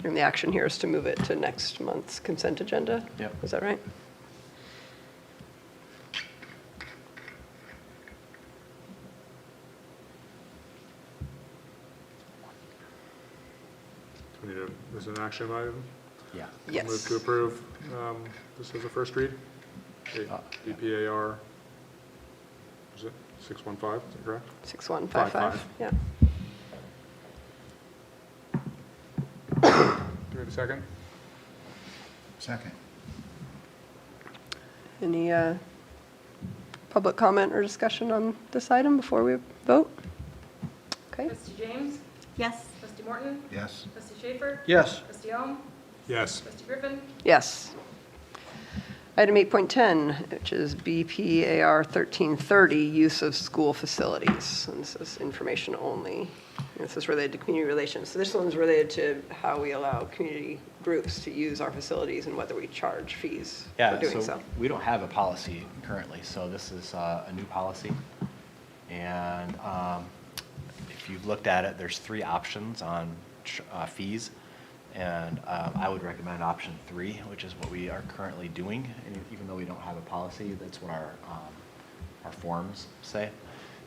And the action here is to move it to next month's consent agenda? Yep. Is that right? We need this is an action item. Yeah. I'll Yes. Move to approve this as a first read. BPAR, is it 615, is that correct? 6155, yeah. Do we have a second? Second. Any public comment or discussion on this item before we vote? Okay, Trustee James? Yes. Trustee Morton? Yes. Trustee Schaefer? Yes. Trustee Alm? Yes. Trustee Griffin? yes. Item 8.10, which is BPAR 1330, use of school facilities. And this is information only. This is related to community relations. So this one's related to how we allow community groups to use our facilities and whether we charge fees for Yeah, doing so. we don't have a policy currently, so this is a new policy. And if you've looked at it, there's 3 options on fees. And I would recommend option 3, which is what we are currently doing. And even though we don't have a policy, that's what our forms say.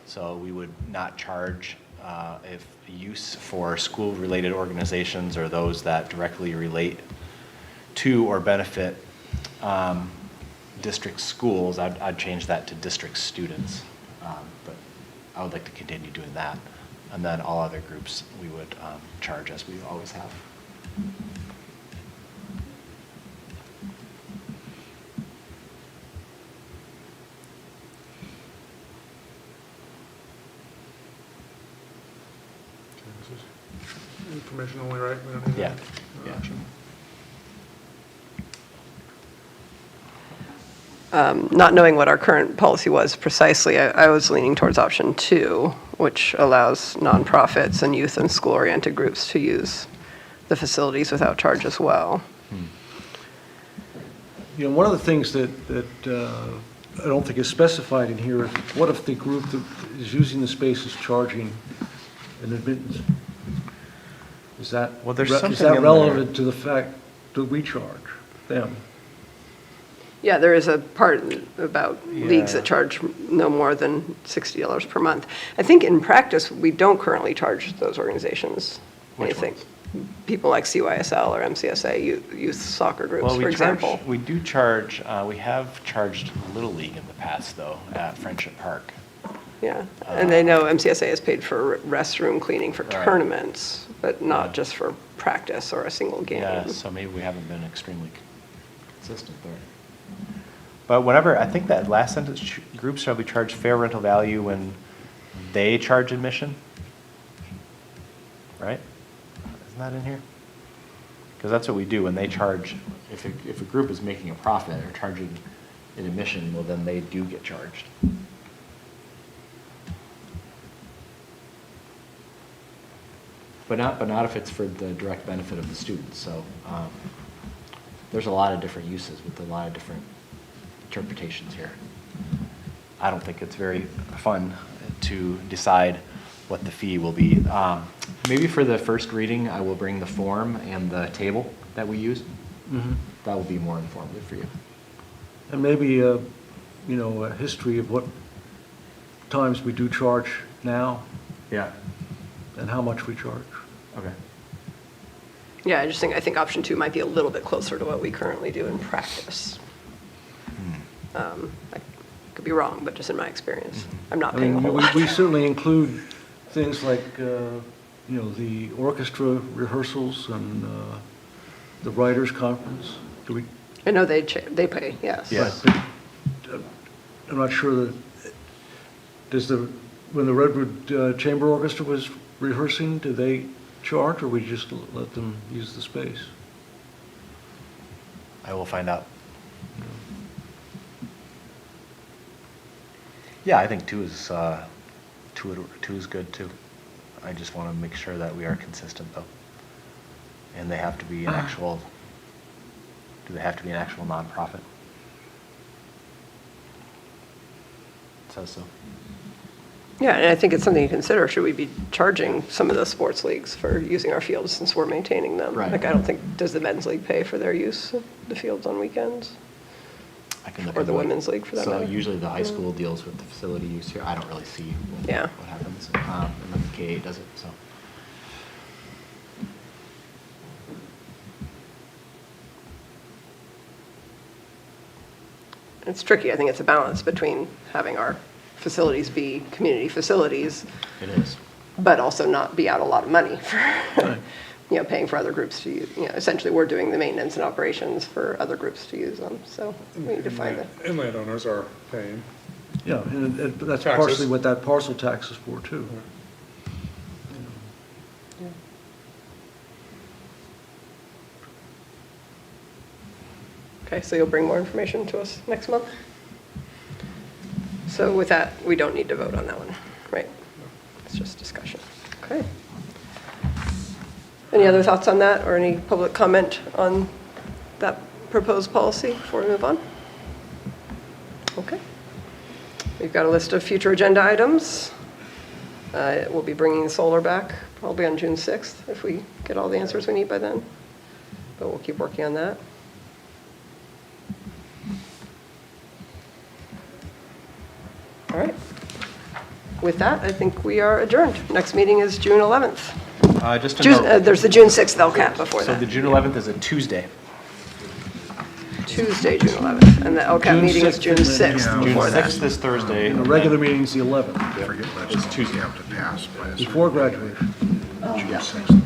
So we would not charge if use for school-related organizations or those that directly relate to or benefit district schools. I'd change that to district students, but I would like to continue doing that. And then all other groups we would charge as we always have. This is information only, right? We don't need Yeah. no action. Not knowing what our current policy was precisely, I was leaning towards option 2, which allows nonprofits and youth and school-oriented groups to use the facilities without charge as well. You know, one of the things that I don't think is specified in here is what if the group that is using the space is charging an admittance? Is that, Well, there's is something that in relevant to the fact that we charge them? Yeah, there is a part about leagues Yeah. that charge no more than $60 per month. I think in practice, we don't currently charge those organizations Which anything. ones? People like CYSL or MCSA, youth soccer groups, Well, for example. we do charge, we have charged Little League in the past, though, at Friendship Park. Yeah, and I know MCSA has paid for restroom cleaning for Right. tournaments, but not Yeah. just for practice or a single game. Yeah, so maybe we haven't been extremely consistent there. But whenever, I think that last sentence, groups shall be charged fair rental value when they charge admission. right? Isn't that in here? Because that's what we do when they charge, if a group is making a profit or charging an admission, well, then they do get charged. But not if it's for the direct benefit of the students. So there's a lot of different uses with a lot of different interpretations here. I don't think it's very fun to decide what the fee will be. Maybe for the first reading, I will bring the form and the table that we use. That will be more informative for you. And maybe, you know, a history of what times we do charge now Yeah. and how much we charge. Okay. Yeah, I think option 2 might be a little bit closer to what we currently do in practice. I could be wrong, but just in my experience, I'm not I paying a mean, whole lot. we certainly include things like, you know, the orchestra rehearsals and the writers' conference. Do we? I know they pay, yes. Yes. But, I'm not sure that, when the Redwood Chamber Orchestra was rehearsing, did they charge, or we just let them use the space? I will find out. Yeah, I think 2 is good too. I just want to make sure that we are consistent though. And they have to be an actual, do they have to be an actual nonprofit? It says so. Yeah, and I think it's something to consider. Should we be charging some of the sports leagues for using our fields since we're maintaining them? Right. Like, I don't think, does the men's league pay for their use of the fields on weekends? I can look Or the into it. women's league, for that matter. So usually the high school deals with the facility use here. I don't really see Yeah. what happens. And then the K8 does it, so. It's tricky. I think it's a balance between having our facilities be community facilities, It is. but also not be out a lot of money for, you know, paying for other groups to use. You know, essentially, we're doing the maintenance and operations for other groups to use them. So we need to find the. And landowners are paying. Yeah, and that's Taxes. partially what that parcel tax is for too. Okay, so you'll bring more information to us next month? So with that, we don't need to vote on that one, right? It's just discussion. Okay. Any other thoughts on that, or any public comment on that proposed policy before we move on? Okay. We've got a list of future agenda items. We'll be bringing solar back probably on June 6th if we get all the answers we need by then. But we'll keep working on that. All right. With that, I think we are adjourned. Next meeting is June 11th. Just to note, There's the June 6th LCAP before so the that. June 11th is a Tuesday. Tuesday, June 11th. And the LCAP June meeting is 6th June and then, 6th June before that. 6th is Thursday. And the regular meeting's the 11th, Forget legislation, you have to pass by a certain before date. graduation. June 6th.